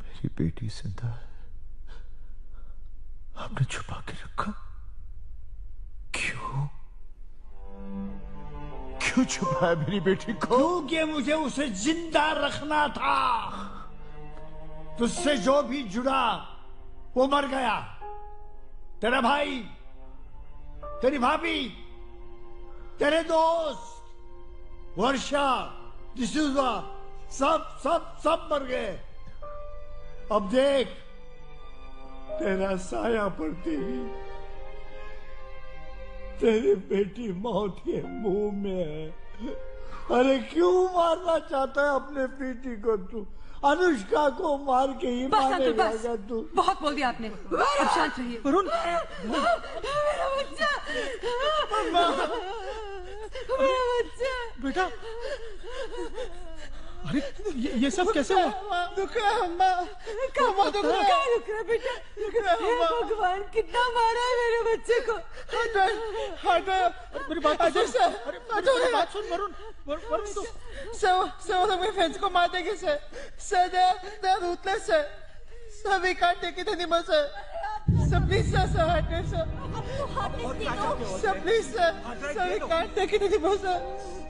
मेरी बेटी जिंदा है, आपने छुपा के रखा। क्यों छुपाया मेरी बेटी को? क्योंकि मुझे उसे जिंदा रखना था। तुझसे जो भी जुड़ा वो मर गया। तेरा भाई, तेरी भाभी, तेरे दोस्त, वर्षा, डिसूजा, सब सब सब मर गए। अब देख, तेरा साया पड़ती ही तेरी बेटी मौत के मुंह में है। अरे क्यों मारना चाहता है अपने बेटी को तू? अनुष्का को मार के ही मारेगा क्या तू? बहुत बोल दिया आपने, अब शांत रहिए। वरुण, मेरा बच्चा, मेरा बच्चा, बेटा, अरे ये सब कैसे हुआ? दुख रहा अम्मा, कहाँ दुख रहा बेटा? भगवान कितना मारा है मेरे बच्चे को। मेरी बात अजय सर, मेरी बात सुन वरुण, वरुण तो so my friends को मार देंगे sir. Sir, they're ruthless sir. Sir, we can't take it anymore sir. Sir, please sir, hardness sir. Sir, please sir. Sir, we can't take it anymore sir.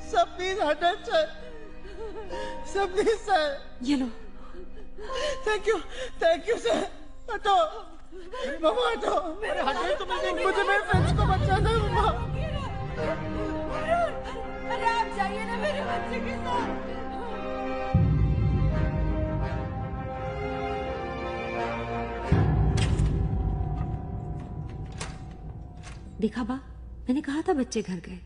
Sir, please hardness sir. Sir, please sir. ये लो. Thank you sir. हटो, मामा हटो. मुझे मेरे friends को बचाना है मामा. अरे आप जाइए ना मेरे बच्चे के साथ। देखा बा, मैंने कहा था बच्चे घर गए।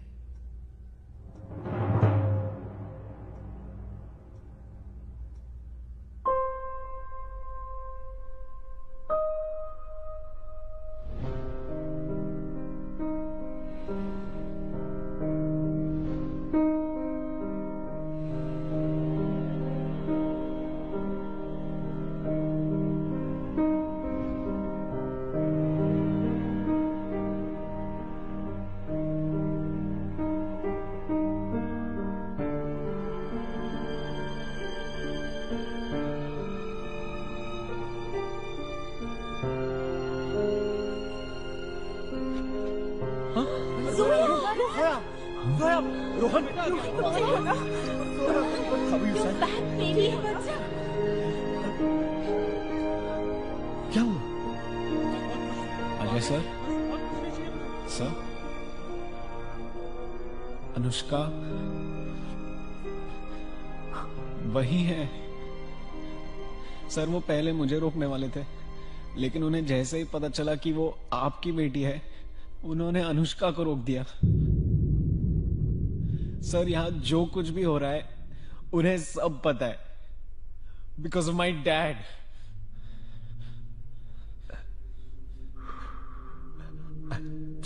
क्या हुआ? अजय सर, अनुष्का वही है सर। वो पहले मुझे रोकने वाले थे, लेकिन उन्हें जैसे ही पता चला कि वो आपकी बेटी है, उन्होंने अनुष्का को रोक दिया। सर यहाँ जो कुछ भी हो रहा है उन्हें सब पता है, because of my dad.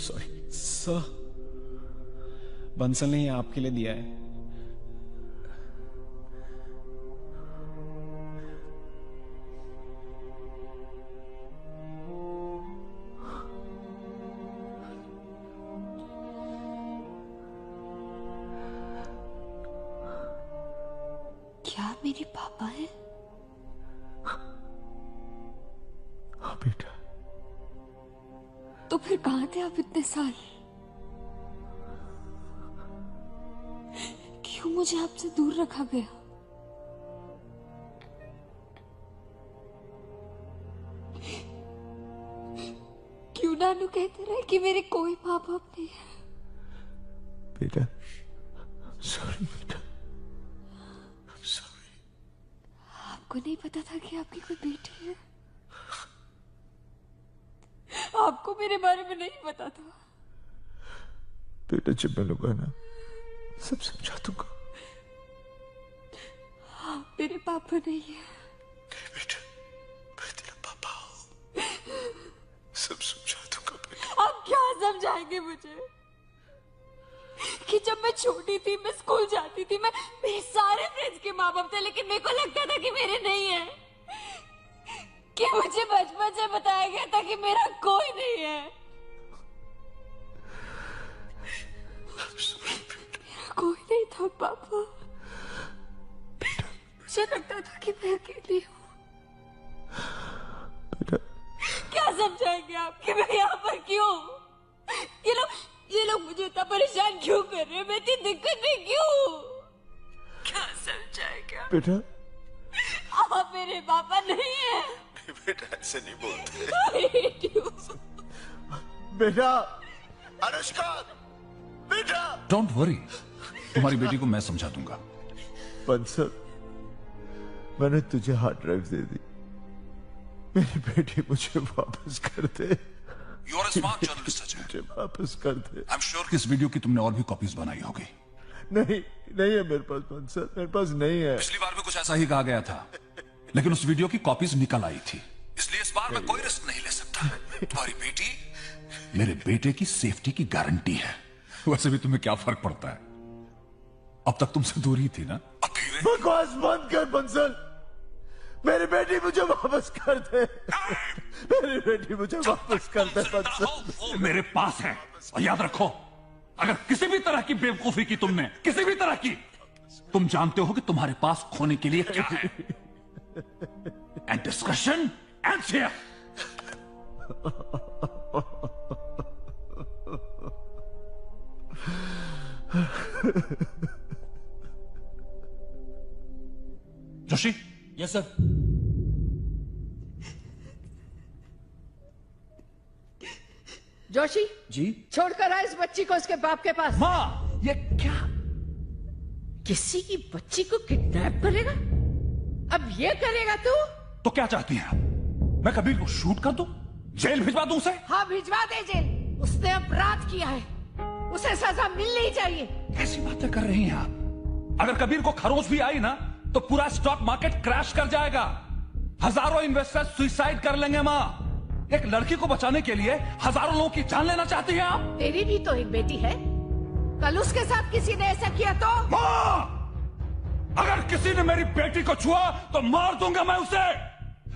Sorry sir, Bansal ने ये आपके लिए दिया है। क्या मेरे पापा हैं? हाँ बेटा। तो फिर कहां थे आप इतने साल? क्यों मुझे आपसे दूर रखा गया? क्यों नानू कहते रहे कि मेरे कोई माँ बाप नहीं है? बेटा सॉरी बेटा, आपको नहीं पता था कि आपकी कोई बेटी है? आपको मेरे बारे में नहीं पता था? बेटा जब मिलूंगा ना सब समझा दूंगा। आप मेरे पापा नहीं है। बेटा मैं तेरा पापा हूँ, सब समझा दूंगा बेटा। आप क्या समझाएंगे मुझे कि जब मैं छोटी थी, मैं स्कूल जाती थी, मेरे सारे फ्रेंड्स के माँ बाप थे, लेकिन मेरे को लगता था कि मेरे नहीं है, कि मुझे बचपन से बताया गया था कि मेरा कोई नहीं है। मेरा कोई नहीं था पापा। मुझे लगता था कि मैं अकेली हूँ। क्या समझाएंगे आप कि मैं यहाँ पर क्यों? ये लोग मुझे इतना परेशान क्यों कर रहे हैं? मैं इतनी दिक्कत में क्यों? क्या समझाएगा? बेटा आप मेरे पापा नहीं है। बेटा ऐसे नहीं बोलते। बेटा अनुष्का, बेटा। डोंट वरी, तुम्हारी बेटी को मैं समझा दूंगा। बंसल, मैंने तुझे हार्ड ड्राइव दे दी, मेरी बेटी मुझे वापस कर दे। You are a smart journalist Ajay. मुझे वापस कर दे। आई एम श्योर कि इस वीडियो की तुमने और भी कॉपीज बनाई होगी। नहीं है मेरे पास बंसल, मेरे पास नहीं है। पिछली बार भी कुछ ऐसा ही कहा गया था, लेकिन उस वीडियो की कॉपीज निकल आई थी, इसलिए इस बार मैं कोई रिस्क नहीं ले सकता। तुम्हारी बेटी मेरे बेटे की सेफ्टी की गारंटी है। वैसे भी तुम्हें क्या फर्क पड़ता है, अब तक तुमसे दूरी थी ना। बकवास बंद कर बंसल, मेरी बेटी मुझे वापस कर दे। मेरी बेटी मुझे वापस कर दे बंसल। वो मेरे पास है, और याद रखो, अगर किसी भी तरह की बेवकूफी की तुमने, किसी भी तरह की, तुम जानते हो कि तुम्हारे पास खोने के लिए क्या है। And discussion and fair. Joshi. Yes sir. Joshi ji. छोड़कर आए इस बच्ची को उसके बाप के पास। माँ ये क्या? किसी की बच्ची को किडनैप करेगा? अब ये करेगा तू? तो क्या चाहती हैं आप? मैं कबीर को शूट कर दूं, जेल भिजवा दूं उसे? हाँ भिजवा दे जेल। उसने अपराध किया है, उसे सजा मिलनी चाहिए। कैसी बातें कर रही हैं आप? अगर कबीर को खरोच भी आई ना तो पूरा स्टॉक मार्केट क्रैश कर जाएगा। हजारों इन्वेस्टर्स सुसाइड कर लेंगे। माँ, एक लड़की को बचाने के लिए हजारों लोगों की जान लेना चाहती हैं आप? तेरी भी तो एक बेटी है, कल उसके साथ किसी ने ऐसा किया तो? माँ, अगर किसी ने मेरी बेटी को छुआ तो मार दूंगा मैं उसे।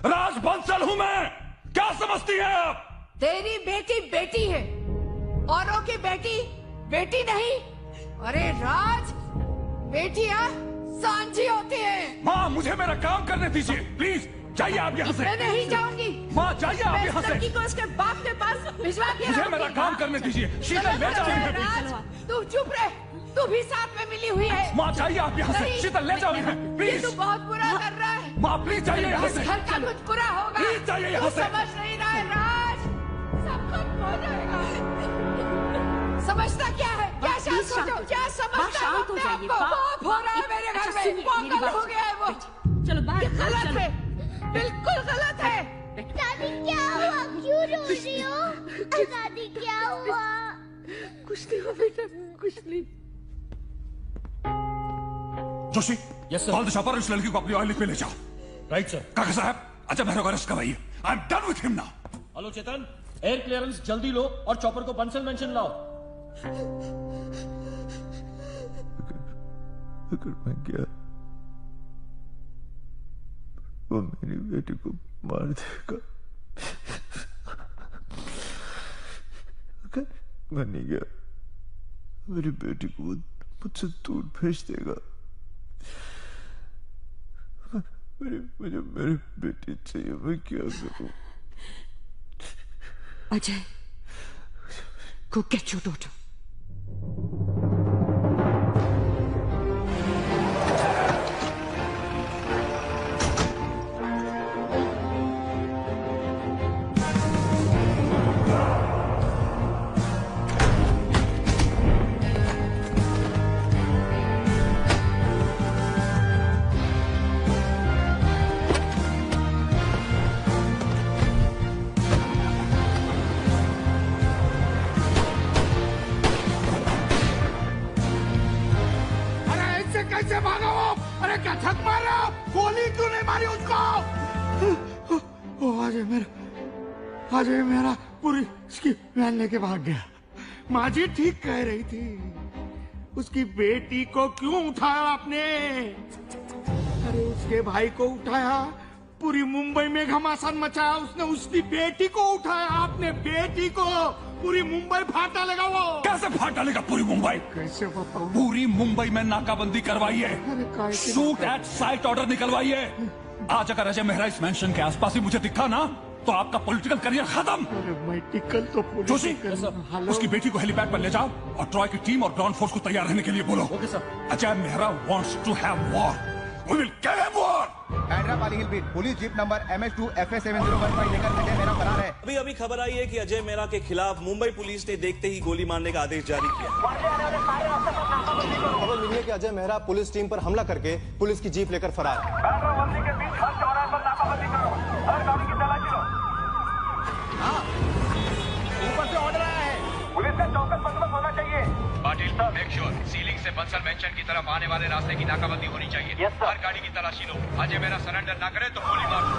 राज बंसल हूं मैं, क्या समझती हैं आप? तेरी बेटी बेटी है, औरों की बेटी बेटी नहीं। अरे राज, बेटियां सांझी होती है। माँ मुझे मेरा काम करने दीजिए प्लीज। जाइए आप यहाँ से। मैं नहीं जाऊंगी। माँ जाइए आप यहाँ से। लड़की को उसके बाप के पास भिजवा के मुझे मेरा काम करने दीजिए। शीतल ले जाओ इन्हें। तू चुप रहे, तू भी साथ में मिली हुई है। माँ जाइए आप यहाँ से। शीतल ले जाओ इन्हें प्लीज। तू बहुत बुरा कर रहा है। माँ प्लीज जाइए यहाँ से। घर का कुछ बुरा होगा। प्लीज जाइए यहाँ से। समझ नहीं रहा है राज, सब खत्म हो जाएगा। समझता क्या है? क्या क्या समझता है अपने आप को? पाप हो रहा है मेरे घर में, पागल हो गया है वो। चलो बाहर। गलत है, बिल्कुल गलत है। दादी क्या हुआ? क्यों रो रही हो? दादी क्या हुआ? कुछ नहीं हुआ बेटा, कुछ नहीं। Joshi, yes sir. Call the shopper, इस लड़की को अपनी ऑयल में ले जाओ। Right sir. काका साहब, अजय मेहरा को अरेस्ट करवाइए। I am done with him now. Hello Chetan, air clearance जल्दी लो और चॉपर को बंसल मेंशन लाओ। अगर मैं गया वो मेरी बेटी को मार देगा। अगर मैं नहीं गया मेरी बेटी को मुझसे दूर भेज देगा। मुझे मेरी बेटी चाहिए, मैं क्या करूं? Ajay, go get your daughter. कैसे भागा वो? अरे क्या छक मारा? गोली क्यों नहीं मारी उसको? अजय मेरा पूरी इसकी वैन लेके भाग गया। माँ जी ठीक कह रही थी, उसकी बेटी को क्यों उठाया आपने? अरे उसके भाई को उठाया, पूरी मुंबई में घमासान मचाया उसने, उसकी बेटी को उठाया आपने, बेटी को। पूरी मुंबई फाड़ डालेगा वो। कैसे फाड़ डालेगा पूरी मुंबई? कैसे बताऊं? पूरी मुंबई में नाकाबंदी करवाइए, शूट एट साइट ऑर्डर निकलवाइए। आज अगर अजय मेहरा इस मेंशन के आसपास ही मुझे दिखा ना तो आपका पॉलिटिकल करियर खत्म। मैं टिकल तो जोशी, उसकी बेटी को हेलीपैड पर ले जाओ और ट्रॉय की टीम और ग्राउंड फोर्स को तैयार रहने के लिए बोलो। Okay sir. Ajay Mehra wants to have war, we will kill him war. Hyderabad hill beat police jeep number MS2 FA7015 लेकर अजय मेहरा फरार है। अभी खबर आई है कि अजय मेहरा के खिलाफ मुंबई पुलिस ने देखते ही गोली मारने का आदेश जारी किया। खबर मिली है कि अजय मेहरा पुलिस टीम पर हमला करके पुलिस की जीप लेकर फरार है। ऊपर से ऑर्डर आया है, पुलिस का चौकस बंदोबस्त होना चाहिए। पाटिल साहब, मेक श्योर सीलिंग से बंसल मेंशन की तरफ आने वाले रास्ते की नाकाबंदी होनी चाहिए। हर गाड़ी की तलाशी लो। अजय मेहरा सरेंडर ना करे तो गोली मार दो।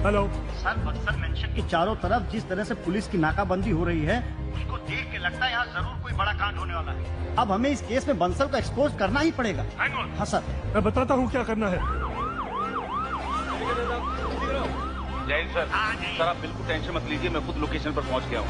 हेलो सर, बक्सर मेंशन के चारों तरफ जिस तरह से पुलिस की नाकाबंदी हो रही है उसको देख के लगता है यहाँ जरूर कोई बड़ा कांड होने वाला है। अब हमें इस केस में बंसल को एक्सपोज करना ही पड़ेगा। हाँ सर, मैं बताता हूँ क्या करना है। जय सर। सर आप बिल्कुल टेंशन मत लीजिए, मैं खुद लोकेशन पर पहुंच गया हूँ।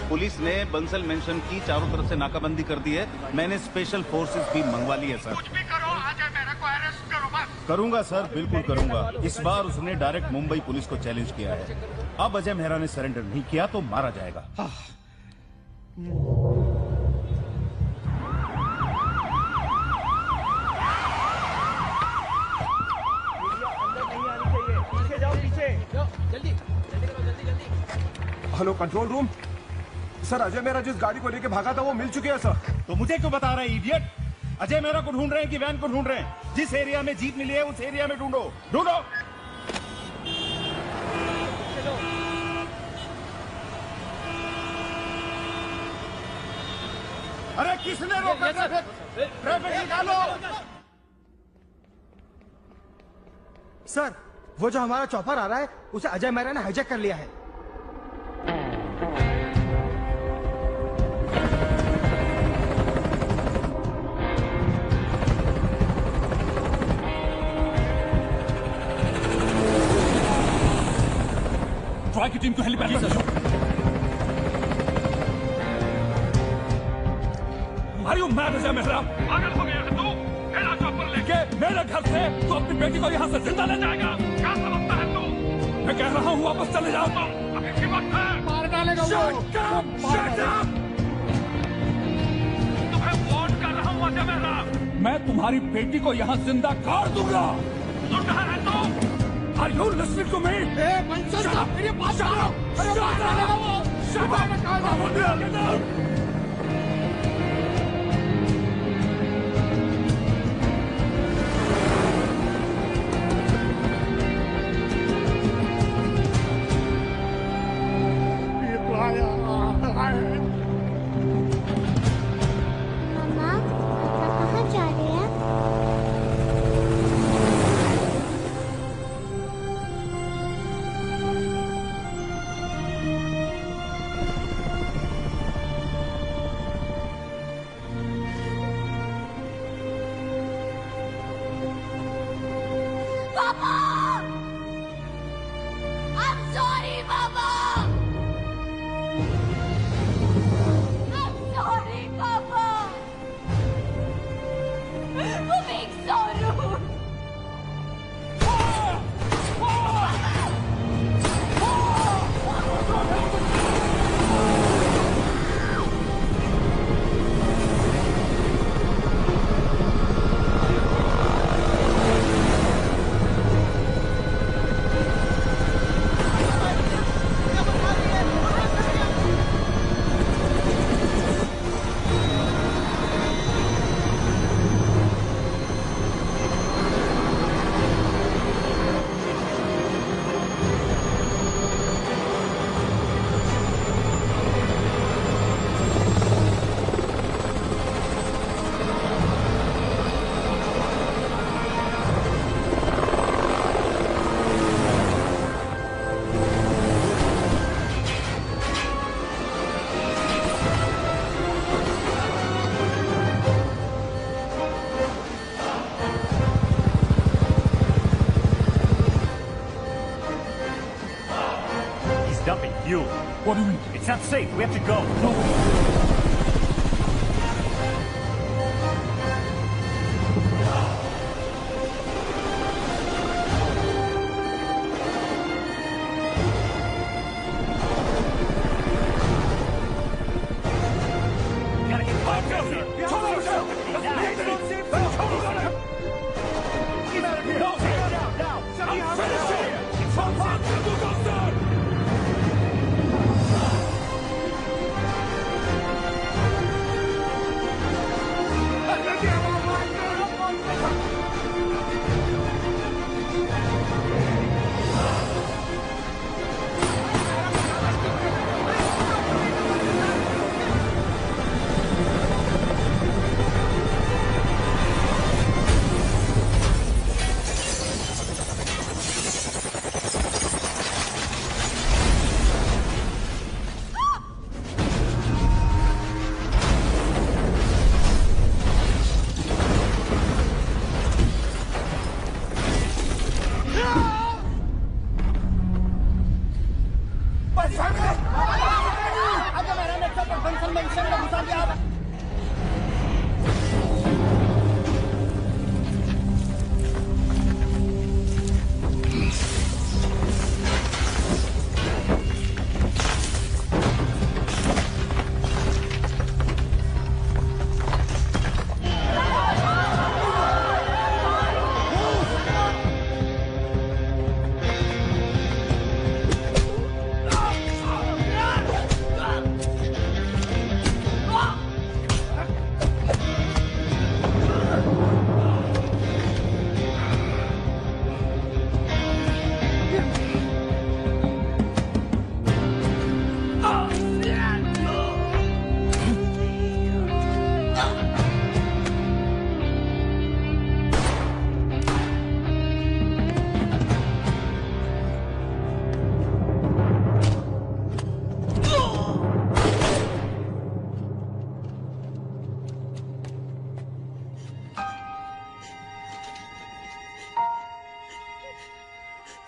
पुलिस ने बंसल मेंशन की चारों तरफ से नाकाबंदी कर दी है। मैंने स्पेशल फोर्सेस भी मंगवा ली है सर। कुछ भी करो, अजय मेहरा को अरेस्ट करो बस। करूंगा सर, बिल्कुल करूंगा। इस बार उसने डायरेक्ट मुंबई पुलिस को चैलेंज किया है। अब अजय मेहरा ने सरेंडर नहीं किया तो मारा जाएगा। पीछे जाओ, पीछे जल्दी। Hello control room, sir Ajay Mehra जिस गाड़ी को लेके भागा था वो मिल चुकी है सर। तो मुझे क्यों बता रहे हैं इडियट? अजय मेहरा को ढूंढ रहे हैं कि वैन को ढूंढ रहे हैं? जिस एरिया में जीप मिली है उस एरिया में ढूंढो, ढूंढो। अरे किसने रोका? ट्रैफिक निकालो। सर वो जो हमारा चॉपर आ रहा है उसे अजय मेहरा ने हाईजैक कर लिया है। ट्रॉय की टीम को हेलीपैड पर भेजो। Are you mad, Ajay Mehra? पागल हो गया है तू? मेरा चॉपर लेके मेरे घर से तो अपनी बेटी को यहाँ से जिंदा ले जाएगा? क्या समझता है तू? मैं कह रहा हूँ वापस चले जाओ तो। अभी की वक्त है। मार डालेगा वो। Shut up! Shut up! तुम्हें वार्न कर रहा हूँ अजय मेहरा। मैं तुम्हारी बेटी को यहाँ जिंदा गाड़ दूंगा। सुन रहा है तू? Are you listening to me? Bansal साहब, मेरी बात सुनो। अरे मार डालेगा वो। मामा पापा कहाँ जा रहे हैं? Papa! I'm sorry, Papa! I'm sorry, Papa! For being so rude! He's dumping fuel. What do you mean? It's not safe. We have to go.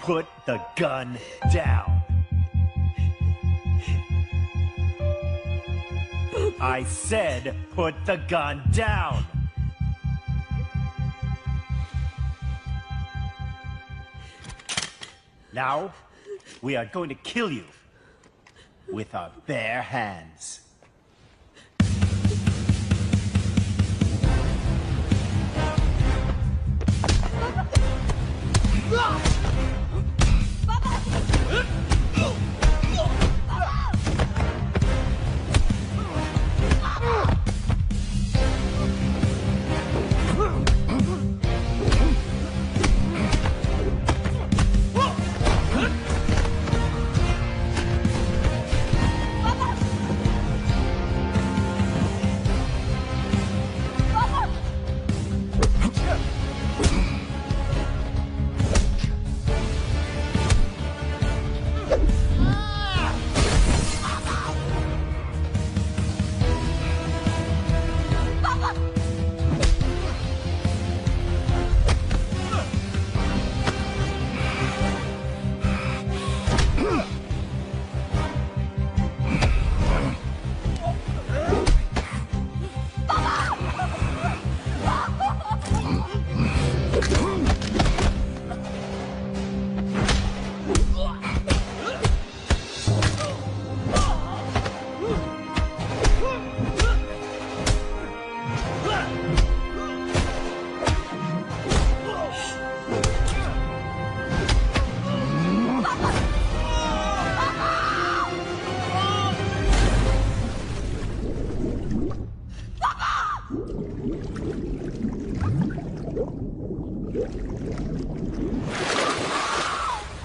Put the gun down. I said put the gun down. Now, we are going to kill you with our bare hands.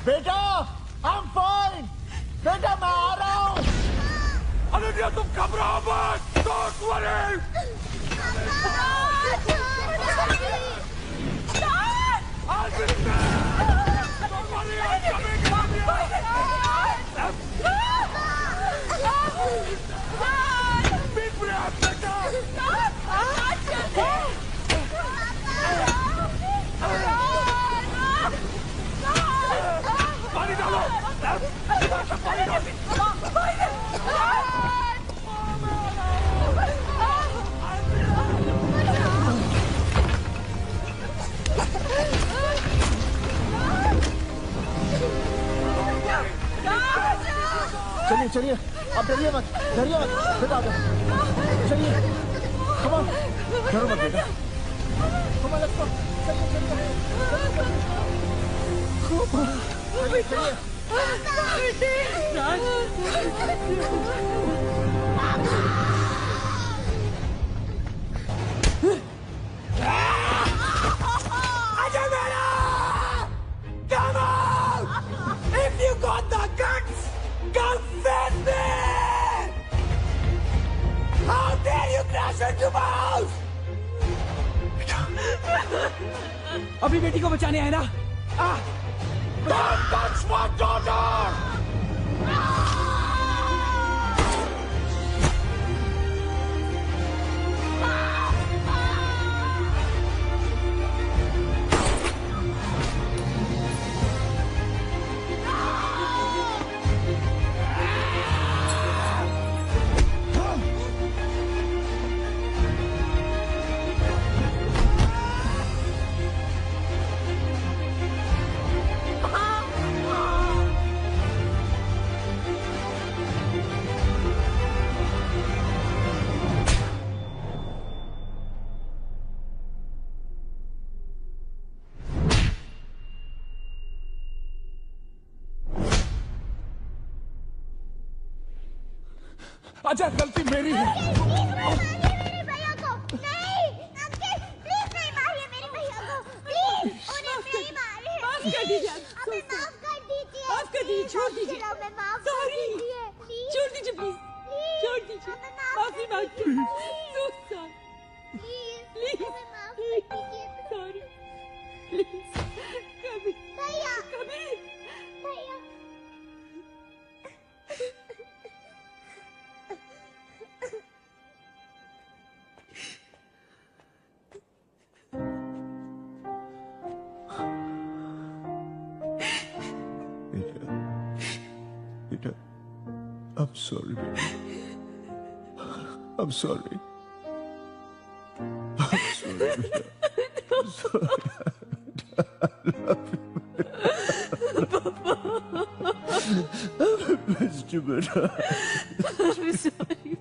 बेटा, I'm fine. बेटा मैं आ रहा हूँ। अनन्या तुम घबराओ मत। Don't worry. I'll be there. Don't worry, I'm coming. Be brave, बेटा. पानी डालो। पानी डालो। चलिए चलिए, अब डरिए मत, बेटा आ जाओ। चलिए, come on, डरो मत बेटा। Come on, let's go. चलिए। अजय मेरा! Come on! If you got the guts, come face me! How dare you crash into my house? अभी बेटी को बचाने आए ना? Don't touch my daughter! Ajay गलती मेरी है। मेरे भैया को नहीं, अंकल प्लीज नहीं मारिए मेरे भैया को, प्लीज उन्हें नहीं मारिए। माफ कर दीजिए, हमें माफ कर दीजिए, माफ कर दीजिए, छोड़ दीजिए। हमें माफ कर दीजिए, छोड़ दीजिए प्लीज, छोड़ दीजिए, माफी मांगती हूँ। प्लीज हमें माफ कर दीजिए, सॉरी प्लीज। कभी भैया, कभी भैया बेटा, I'm sorry, baby. I'm sorry. I'm sorry, बेटा. I'm sorry. I love you, beटा. I missed you, बेटा. I'm sorry.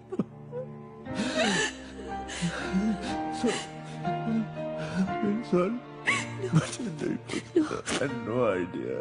I'm sorry. But I had no idea.